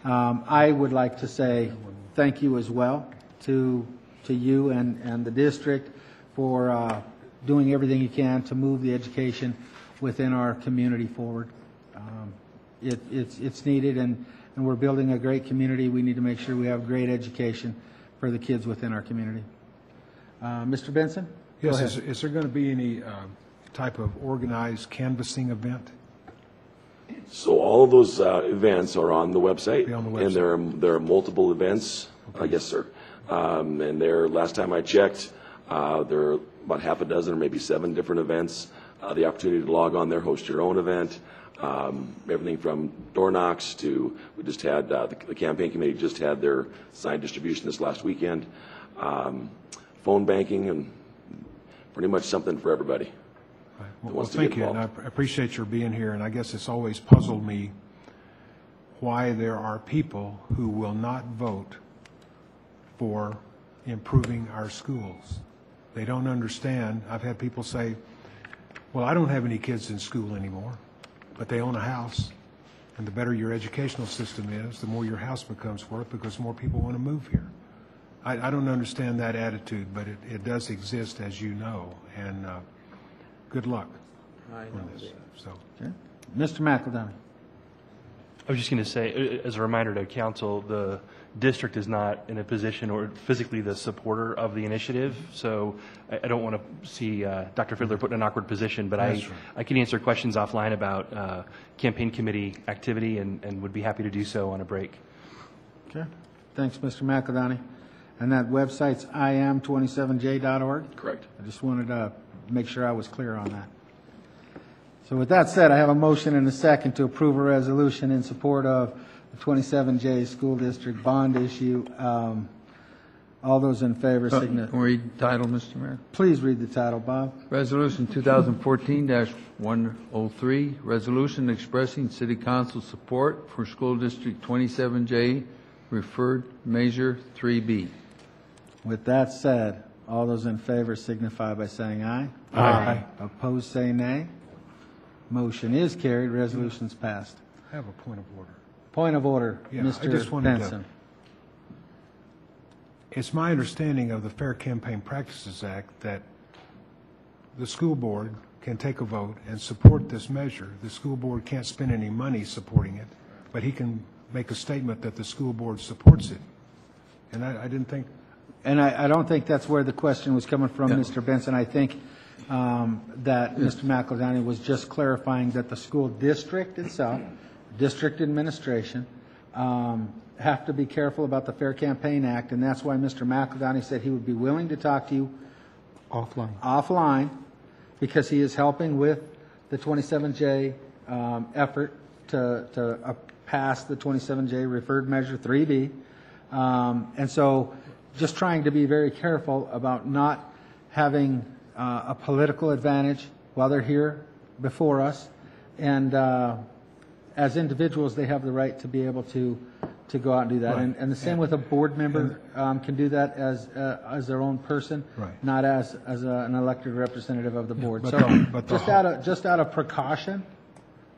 Speaker 1: I would like to say thank you as well to you and the district for doing everything you can to move the education within our community forward. It's needed, and we're building a great community. We need to make sure we have great education for the kids within our community. Mr. Benson?
Speaker 13: Yes, is there going to be any type of organized canvassing event?
Speaker 15: So all of those events are on the website, and there are multiple events. Yes, sir. And last time I checked, There are about half a dozen or maybe 7 different events. The opportunity to log on there, host your own event. Everything from door knocks to, we just had, the campaign committee just had their sign distribution this last weekend. Phone banking, and pretty much something for everybody.
Speaker 13: Well, thank you, and I appreciate your being here, and I guess it's always puzzled me why there are people who will not vote for improving our schools. They don't understand. I've had people say, well, I don't have any kids in school anymore, but they own a house, and the better your educational system is, the more your house becomes worth because more people want to move here. I don't understand that attitude, but it does exist, as you know, and good luck on this. So,
Speaker 1: okay. Mr. McEldowney.
Speaker 10: I was just going to say, as a reminder to council, the district is not in a position or physically the supporter of the initiative, so I don't want to see Dr. Fiddler put in an awkward position, but I can answer questions offline about campaign committee activity and would be happy to do so on a break.
Speaker 1: Okay. Thanks, Mr. McEldowney. And that website's im27j.org?
Speaker 15: Correct.
Speaker 1: I just wanted to make sure I was clear on that. So with that said, I have a motion and a second to approve a resolution in support of the 27J School District bond issue. All those in favor signify.
Speaker 14: Can we read the title, Mr. Mayor?
Speaker 1: Please read the title, Bob.
Speaker 14: Resolution 2014-103, resolution expressing City Council support for School District 27J referred measure 3B.
Speaker 1: With that said, all those in favor signify by saying aye.
Speaker 13: Aye.
Speaker 1: Opposed, say nay. Motion is carried. Resolution's passed.
Speaker 13: I have a point of order.
Speaker 1: Point of order,
Speaker 13: Yeah,
Speaker 1: Mr.
Speaker 13: I just wanted
Speaker 1: Benson.
Speaker 13: It's my understanding of the Fair Campaign Practices Act that the school board can take a vote and support this measure. The school board can't spend any money supporting it, but he can make a statement that the school board supports it. And I didn't think...
Speaker 1: And I don't think that's where the question was coming from, Mr. Benson. I think that Mr. McEldowney was just clarifying that the school district itself, district administration, have to be careful about the Fair Campaign Act, and that's why Mr. McEldowney said he would be willing to talk to you offline, because he is helping with the 27J effort to pass the 27J referred measure 3B. And so just trying to be very careful about not having a political advantage while they're here before us. And as individuals, they have the right to be able to go out and do that. Right. And the same with a board member can do that as their own person, right, not as an elected representative of the board. But just out of precaution,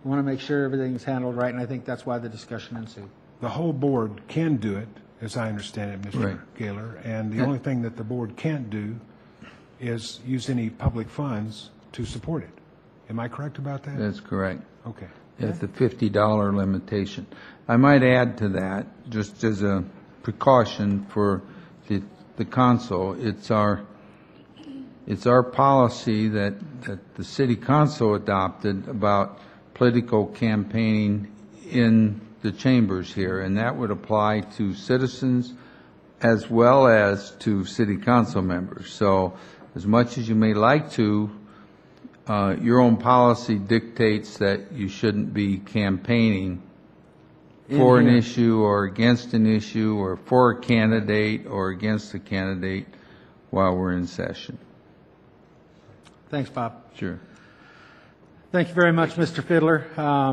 Speaker 1: we want to make sure everything's handled right, and I think that's why the discussion ensued.
Speaker 13: The whole board can do it, as I understand it, Mr.
Speaker 14: Right.
Speaker 13: Gaylor, and the only thing that the board can't do is use any public funds to support it. Am I correct about that?
Speaker 14: That's correct.
Speaker 13: Okay.
Speaker 14: At the $50 limitation. I might add to that, just as a precaution for the council, it's our policy that the city council adopted about political campaigning in the chambers here, and that would apply to citizens as well as to city council members. So as much as you may like to, your own policy dictates that you shouldn't be campaigning for an issue or against an issue or for a candidate or against a candidate while we're in session.
Speaker 1: Thanks, Bob.
Speaker 14: Sure.
Speaker 1: Thank you very much, Mr. Fiddler.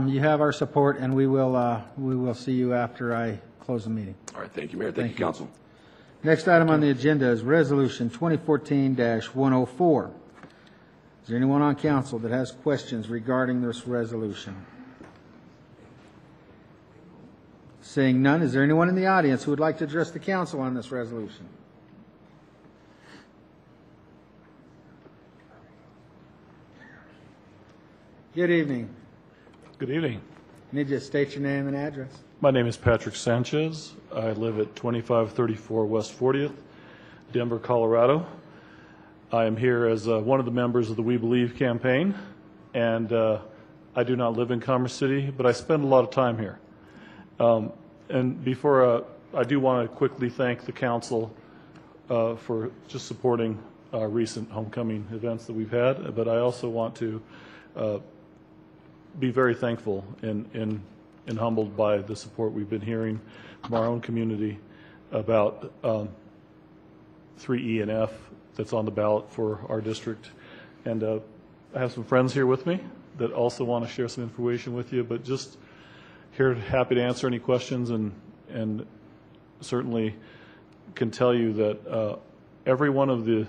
Speaker 1: You have our support, and we will see you after I close the meeting.
Speaker 15: All right. Thank you, Mayor. Thank you, Council.
Speaker 1: Next item on the agenda is Resolution 2014-104. Is there anyone on council that has questions regarding this resolution? Seeing none, is there anyone in the audience who would like to address the council on this resolution? Good evening.
Speaker 16: Good evening.
Speaker 1: Need you to state your name and address.
Speaker 16: My name is Patrick Sanchez. I live at 2534 West 40th, Denver, Colorado. I am here as one of the members of the We Believe campaign, and I do not live in Commerce City, but I spend a lot of time here. And before I do want to quickly thank the council for just supporting our recent homecoming events that we've had, but I also want to be very thankful and humbled by the support we've been hearing from our own community about 3E and F that's on the ballot for our district. And I have some friends here with me that also want to share some information with you, but just here, happy to answer any questions, and certainly can tell you that every one of the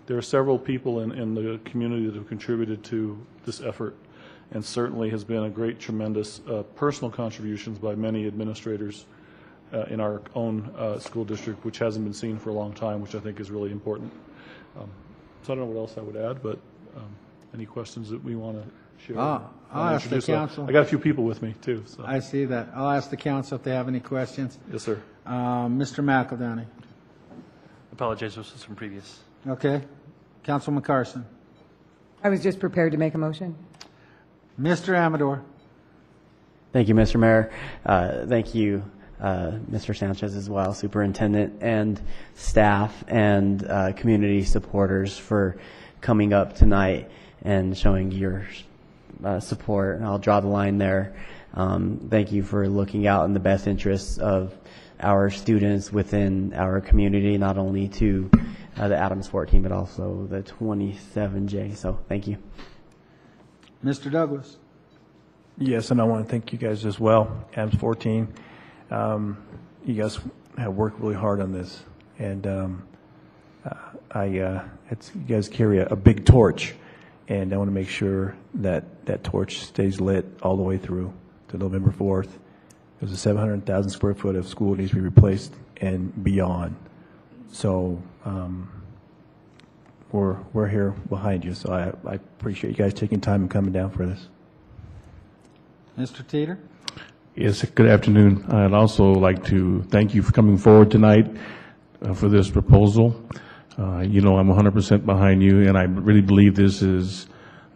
Speaker 16: there are several people in the community that have contributed to this effort, and certainly has been a great, tremendous personal contributions by many administrators in our own school district, which hasn't been seen for a long time, which I think is really important. So I don't know what else I would add, but any questions that we want to share?
Speaker 1: I'll ask the council.
Speaker 16: I got a few people with me, too. So.
Speaker 1: I see that. I'll ask the council if they have any questions.
Speaker 16: Yes, sir.
Speaker 1: Mr. McEldowney.
Speaker 10: Apologize, this was from previous.
Speaker 1: Okay. Councilman Carson.
Speaker 9: I was just prepared to make a motion.
Speaker 1: Mr. Amador.
Speaker 5: Thank you, Mr. Mayor. Thank you, Mr. Sanchez as well, Superintendent and staff and community supporters for coming up tonight and showing your support. And I'll draw the line there. Thank you for looking out in the best interests of our students within our community, not only to the Adams 14, but also the 27J. So thank you.
Speaker 1: Mr. Douglas.
Speaker 2: Yes, and I want to thank you guys as well, Adams 14. You guys have worked really hard on this, and you guys carry a big torch, and I want to make sure that that torch stays lit all the way through to November 4th. There's a 700,000 square foot of school that needs to be replaced and beyond. So we're here behind you. So I appreciate you guys taking time and coming down for this.
Speaker 1: Mr. Teeter.
Speaker 17: Yes, good afternoon. I'd also like to thank you for coming forward tonight for this proposal. You know, I'm 100% behind you, and I really believe this is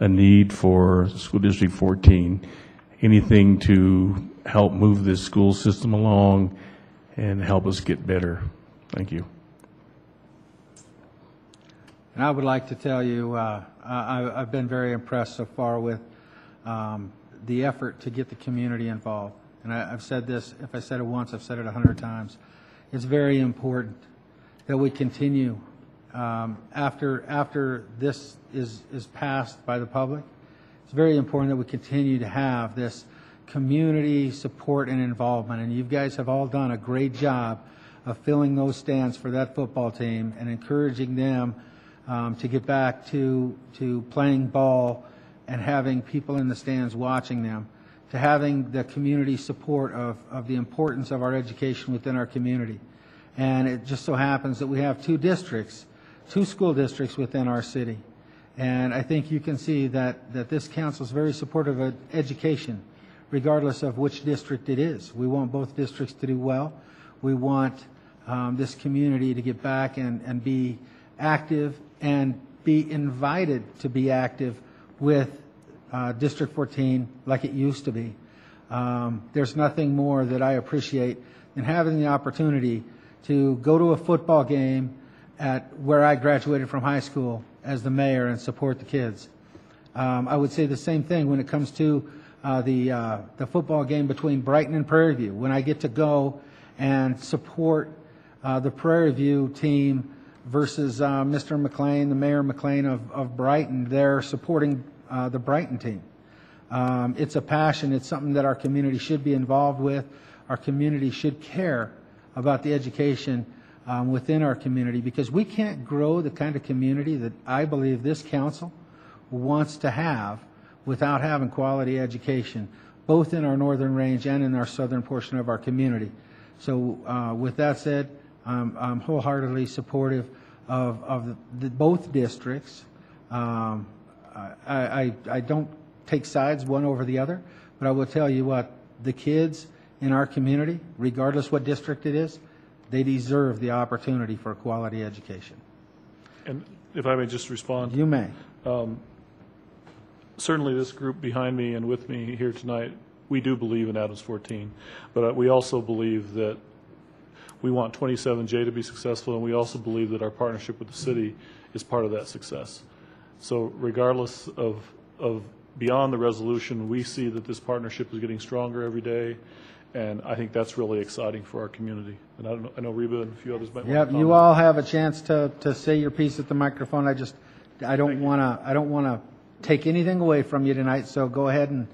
Speaker 17: a need for School District 14. Anything to help move this school system along and help us get better. Thank you.
Speaker 1: And I would like to tell you, I've been very impressed so far with the effort to get the community involved. And I've said this, if I said it once, I've said it 100 times. It's very important that we continue after this is passed by the public. It's very important that we continue to have this community support and involvement. And you guys have all done a great job of filling those stands for that football team and encouraging them to get back to playing ball and having people in the stands watching them, to having the community support of the importance of our education within our community. And it just so happens that we have two school districts within our city. And I think you can see that this council is very supportive of education, regardless of which district it is. We want both districts to do well. We want this community to get back and be active and be invited to be active with District 14 like it used to be. There's nothing more that I appreciate than having the opportunity to go to a football game at where I graduated from high school as the mayor and support the kids. I would say the same thing when it comes to the football game between Brighton and Prairie View. When I get to go and support the Prairie View team versus Mr. McLean, the Mayor McLean of Brighton, they're supporting the Brighton team. It's a passion. It's something that our community should be involved with. Our community should care about the education within our community, because we can't grow the kind of community that I believe this council wants to have without having quality education, both in our northern range and in our southern portion of our community. So with that said, I'm wholeheartedly supportive of both districts. I don't take sides one over the other, but I will tell you what, the kids in our community, regardless what district it is, they deserve the opportunity for a quality education.
Speaker 16: And if I may just respond.
Speaker 1: You may.
Speaker 16: Certainly this group behind me and with me here tonight, we do believe in Adams 14, but we also believe that We want 27J to be successful, and we also believe that our partnership with the city is part of that success. So regardless of beyond the resolution, we see that this partnership is getting stronger every day, and I think that's really exciting for our community. And I know Reba and a few others might want to
Speaker 1: Yep,
Speaker 16: comment.
Speaker 1: you all have a chance to say your piece at the microphone. I don't want to take anything away from you tonight, so go ahead and,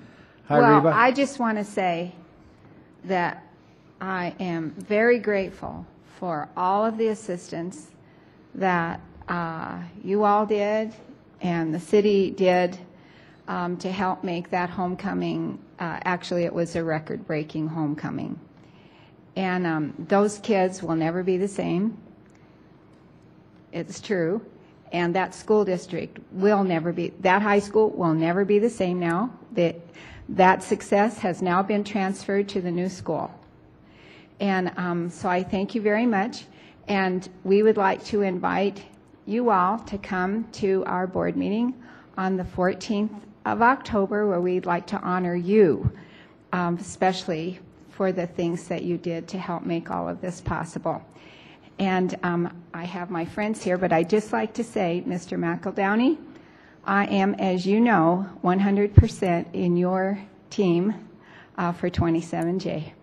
Speaker 1: hi,
Speaker 18: Well,
Speaker 1: Reba.
Speaker 18: I just want to say that I am very grateful for all of the assistance that you all did and the city did to help make that homecoming. Actually, it was a record-breaking homecoming. And those kids will never be the same. It's true. And that school district will never be, that high school will never be the same now. That success has now been transferred to the new school. And so I thank you very much. And we would like to invite you all to come to our board meeting on the 14th of October, where we'd like to honor you, especially for the things that you did to help make all of this possible. And I have my friends here, but I'd just like to say, Mr. McEldowney, I am, as you know, 100% in your team for 27J.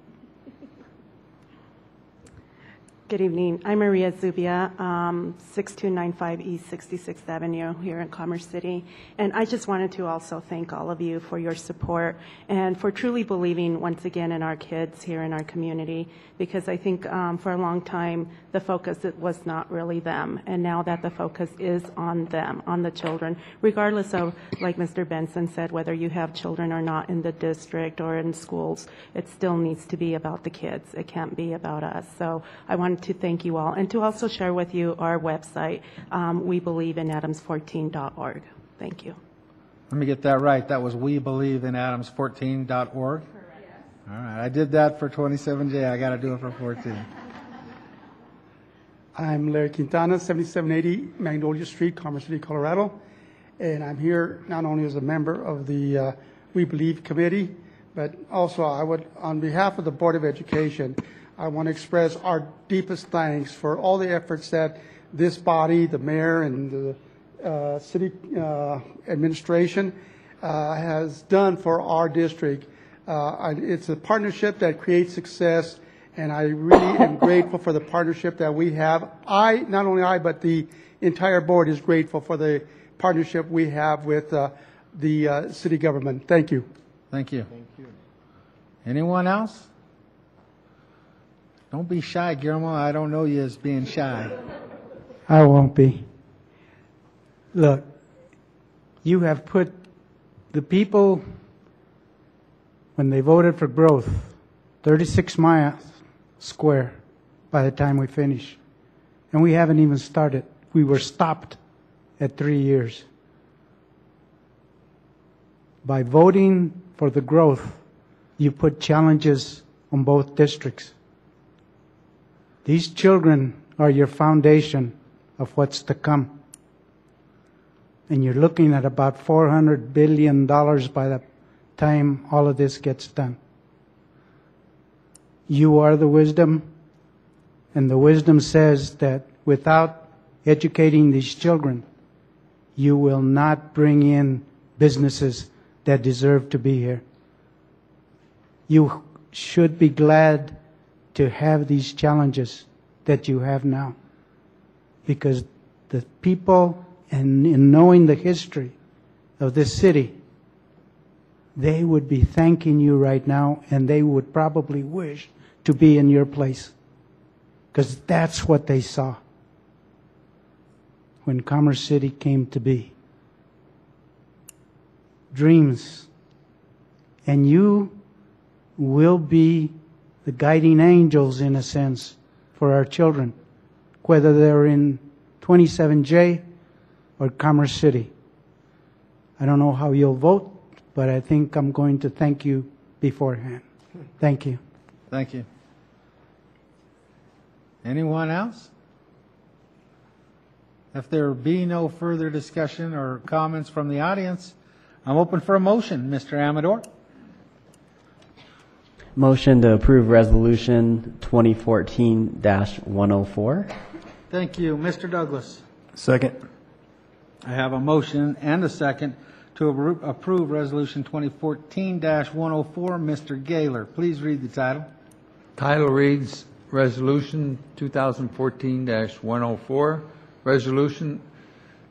Speaker 19: Good evening. I'm Maria Zubia, 6295 East 66th Avenue here in Commerce City. And I just wanted to also thank all of you for your support and for truly believing once again in our kids here in our community, because I think for a long time the focus was not really them. And now that the focus is on them, on the children, regardless of, like Mr. Benson said, whether you have children or not in the district or in schools, it still needs to be about the kids. It can't be about us. So I wanted to thank you all and to also share with you our website, webelieveinadams14.org. Thank you.
Speaker 1: Let me get that right. That was webelieveinadams14.org? Correct. All right. I did that for 27J. I got to do it for 14.
Speaker 20: I'm Larry Quintana, 7780 Magnolia Street, Commerce City, Colorado. And I'm here not only as a member of the We Believe Committee, but also I would, on behalf of the Board of Education, I want to express our deepest thanks for all the efforts that this body, the mayor, and the city administration has done for our district. It's a partnership that creates success, and I really am grateful for the partnership that we have. Not only I, but the entire board is grateful for the partnership we have with the city government. Thank you.
Speaker 1: Thank you. Thank you. Anyone else? Don't be shy, Guillermo. I don't know you as being shy.
Speaker 12: I won't be. Look, you have put the people, when they voted for growth, 36 miles square by the time we finish. And we haven't even started. We were stopped at 3 years. By voting for the growth, you put challenges on both districts. These children are your foundation of what's to come. And you're looking at about $400 billion by the time all of this gets done. You are the wisdom, and the wisdom says that without educating these children, you will not bring in businesses that deserve to be here. You should be glad to have these challenges that you have now, because the people, and in knowing the history of this city, they would be thanking you right now, and they would probably wish to be in your place, because that's what they saw when Commerce City came to be. Dreams. And you will be the guiding angels, in a sense, for our children, whether they're in 27J or Commerce City. I don't know how you'll vote, but I think I'm going to thank you beforehand. Thank you.
Speaker 1: Thank you. Anyone else? If there be no further discussion or comments from the audience, I'm open for a motion. Mr. Amador?
Speaker 5: Motion to approve Resolution 2014-104.
Speaker 1: Thank you. Mr. Douglas.
Speaker 2: Second.
Speaker 1: I have a motion and a second to approve Resolution 2014-104. Mr. Gaylor, please read the title.
Speaker 14: Title reads Resolution 2014-104, resolution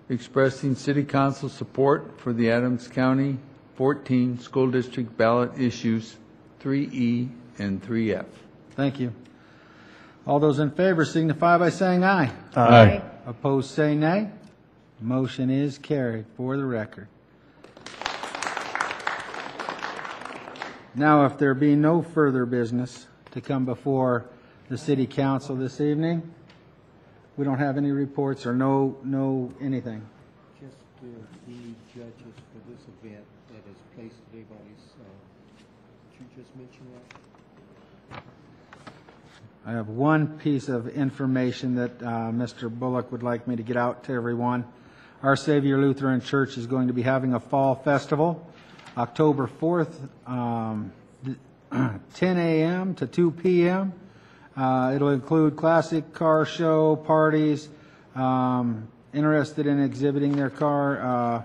Speaker 14: expressing City Council support for the Adams County 14 School District ballot issues 3E and 3F.
Speaker 1: Thank you. All those in favor signify by saying aye.
Speaker 2: Aye.
Speaker 1: Opposed, say nay. Motion is carried for the record. Now, if there be no further business to come before the City Council this evening, we don't have any reports or no anything.
Speaker 4: Just the judges for this event that is placed at everybody's, did you just mention that?
Speaker 1: I have one piece of information that Mr. Bullock would like me to get out to everyone. Our Savior Lutheran Church is going to be having a fall festival, October 4th, 10 a.m. to 2 p.m. It'll include classic car show, parties, interested in exhibiting their car.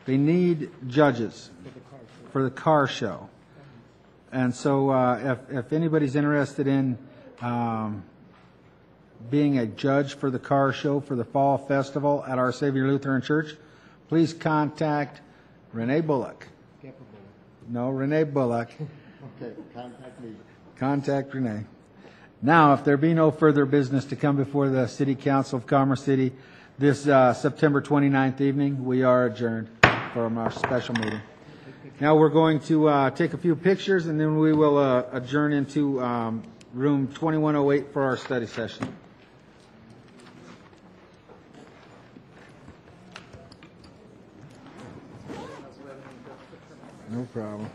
Speaker 1: They need judges for the car show. And so if anybody's interested in being a judge for the car show for the fall festival at Our Savior Lutheran Church, please contact Renee Bullock. No, Renee Bullock.
Speaker 4: Okay, contact me.
Speaker 1: Contact Renee. Now, if there be no further business to come before the City Council of Commerce City this September 29th evening, we are adjourned from our special meeting. Now we're going to take a few pictures, and then we will adjourn into room 2108 for our study session. No problem.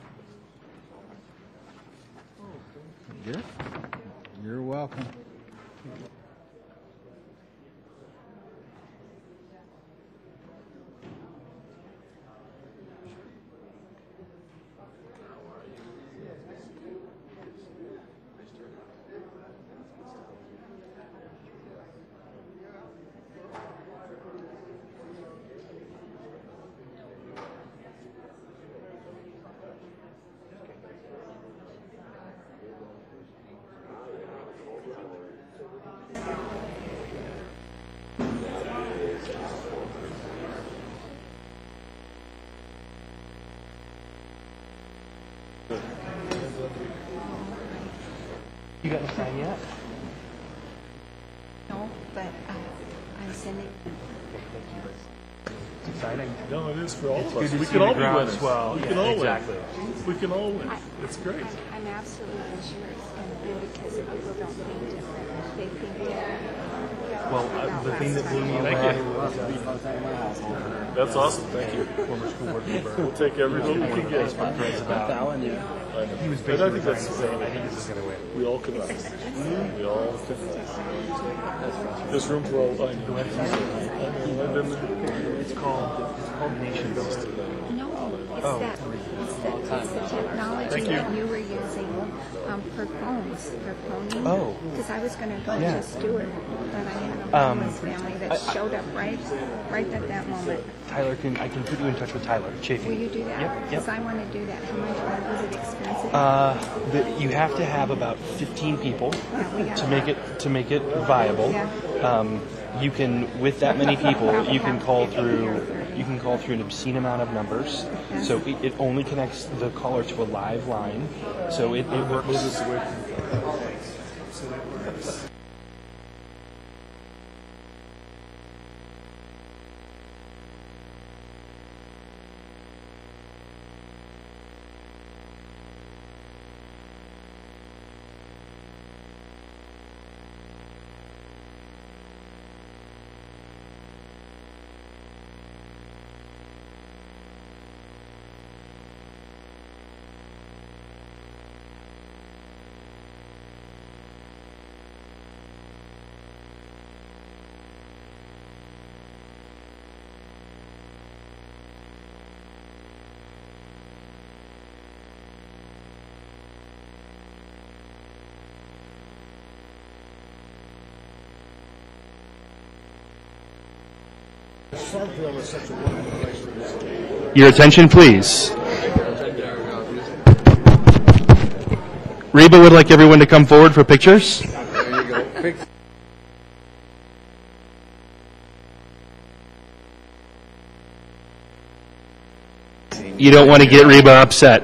Speaker 1: Good. You're welcome.
Speaker 10: You got to sign yet?
Speaker 18: No, but I'm sending.
Speaker 10: Exciting.
Speaker 16: No, it is for all of us.
Speaker 10: good to
Speaker 16: We
Speaker 10: see
Speaker 16: can
Speaker 10: the
Speaker 16: all be
Speaker 10: ground
Speaker 16: winners.
Speaker 10: swell.
Speaker 16: We
Speaker 10: Yeah,
Speaker 16: can all
Speaker 10: exactly.
Speaker 16: win. We can all win. It's great.
Speaker 18: I'm absolutely sure it's going to be because people don't think different. They think different.
Speaker 10: Well, the thing that blew me away
Speaker 16: Thank you.
Speaker 10: was
Speaker 16: That's awesome. Thank you.
Speaker 10: former school board member.
Speaker 16: We'll take every vote we can get.
Speaker 10: Facebook threads about. He was
Speaker 16: And I
Speaker 10: basically
Speaker 16: think that's
Speaker 10: saying that he was going to win.
Speaker 16: we all can. We all can. There's room for all. I know. I've been there.
Speaker 10: It's called Nation Building.
Speaker 18: No, it's
Speaker 10: Oh.
Speaker 18: it's the technology
Speaker 10: Thank you.
Speaker 18: that you were using for phones, for phoning.
Speaker 10: Oh.
Speaker 18: Because I was going to go
Speaker 10: Yeah.
Speaker 18: just do it, but I had a homeless family that showed up right at that moment.
Speaker 10: Tyler, I can put you in touch with Tyler Chafee.
Speaker 18: Will you do that?
Speaker 10: Yep.
Speaker 18: Because I want to do that. How much was it expensive?
Speaker 10: You have to have about 15 people
Speaker 18: Yeah, we got
Speaker 10: to make it viable.
Speaker 18: Yeah.
Speaker 10: You can, with that many people, you can call through an obscene amount of numbers. So it only connects the caller to a live line. So it works.
Speaker 13: Sarkville is such a wonderful place to visit.
Speaker 10: Your attention, please. Reba would like everyone to come forward for pictures.
Speaker 14: There you go.
Speaker 10: You don't want to get Reba upset.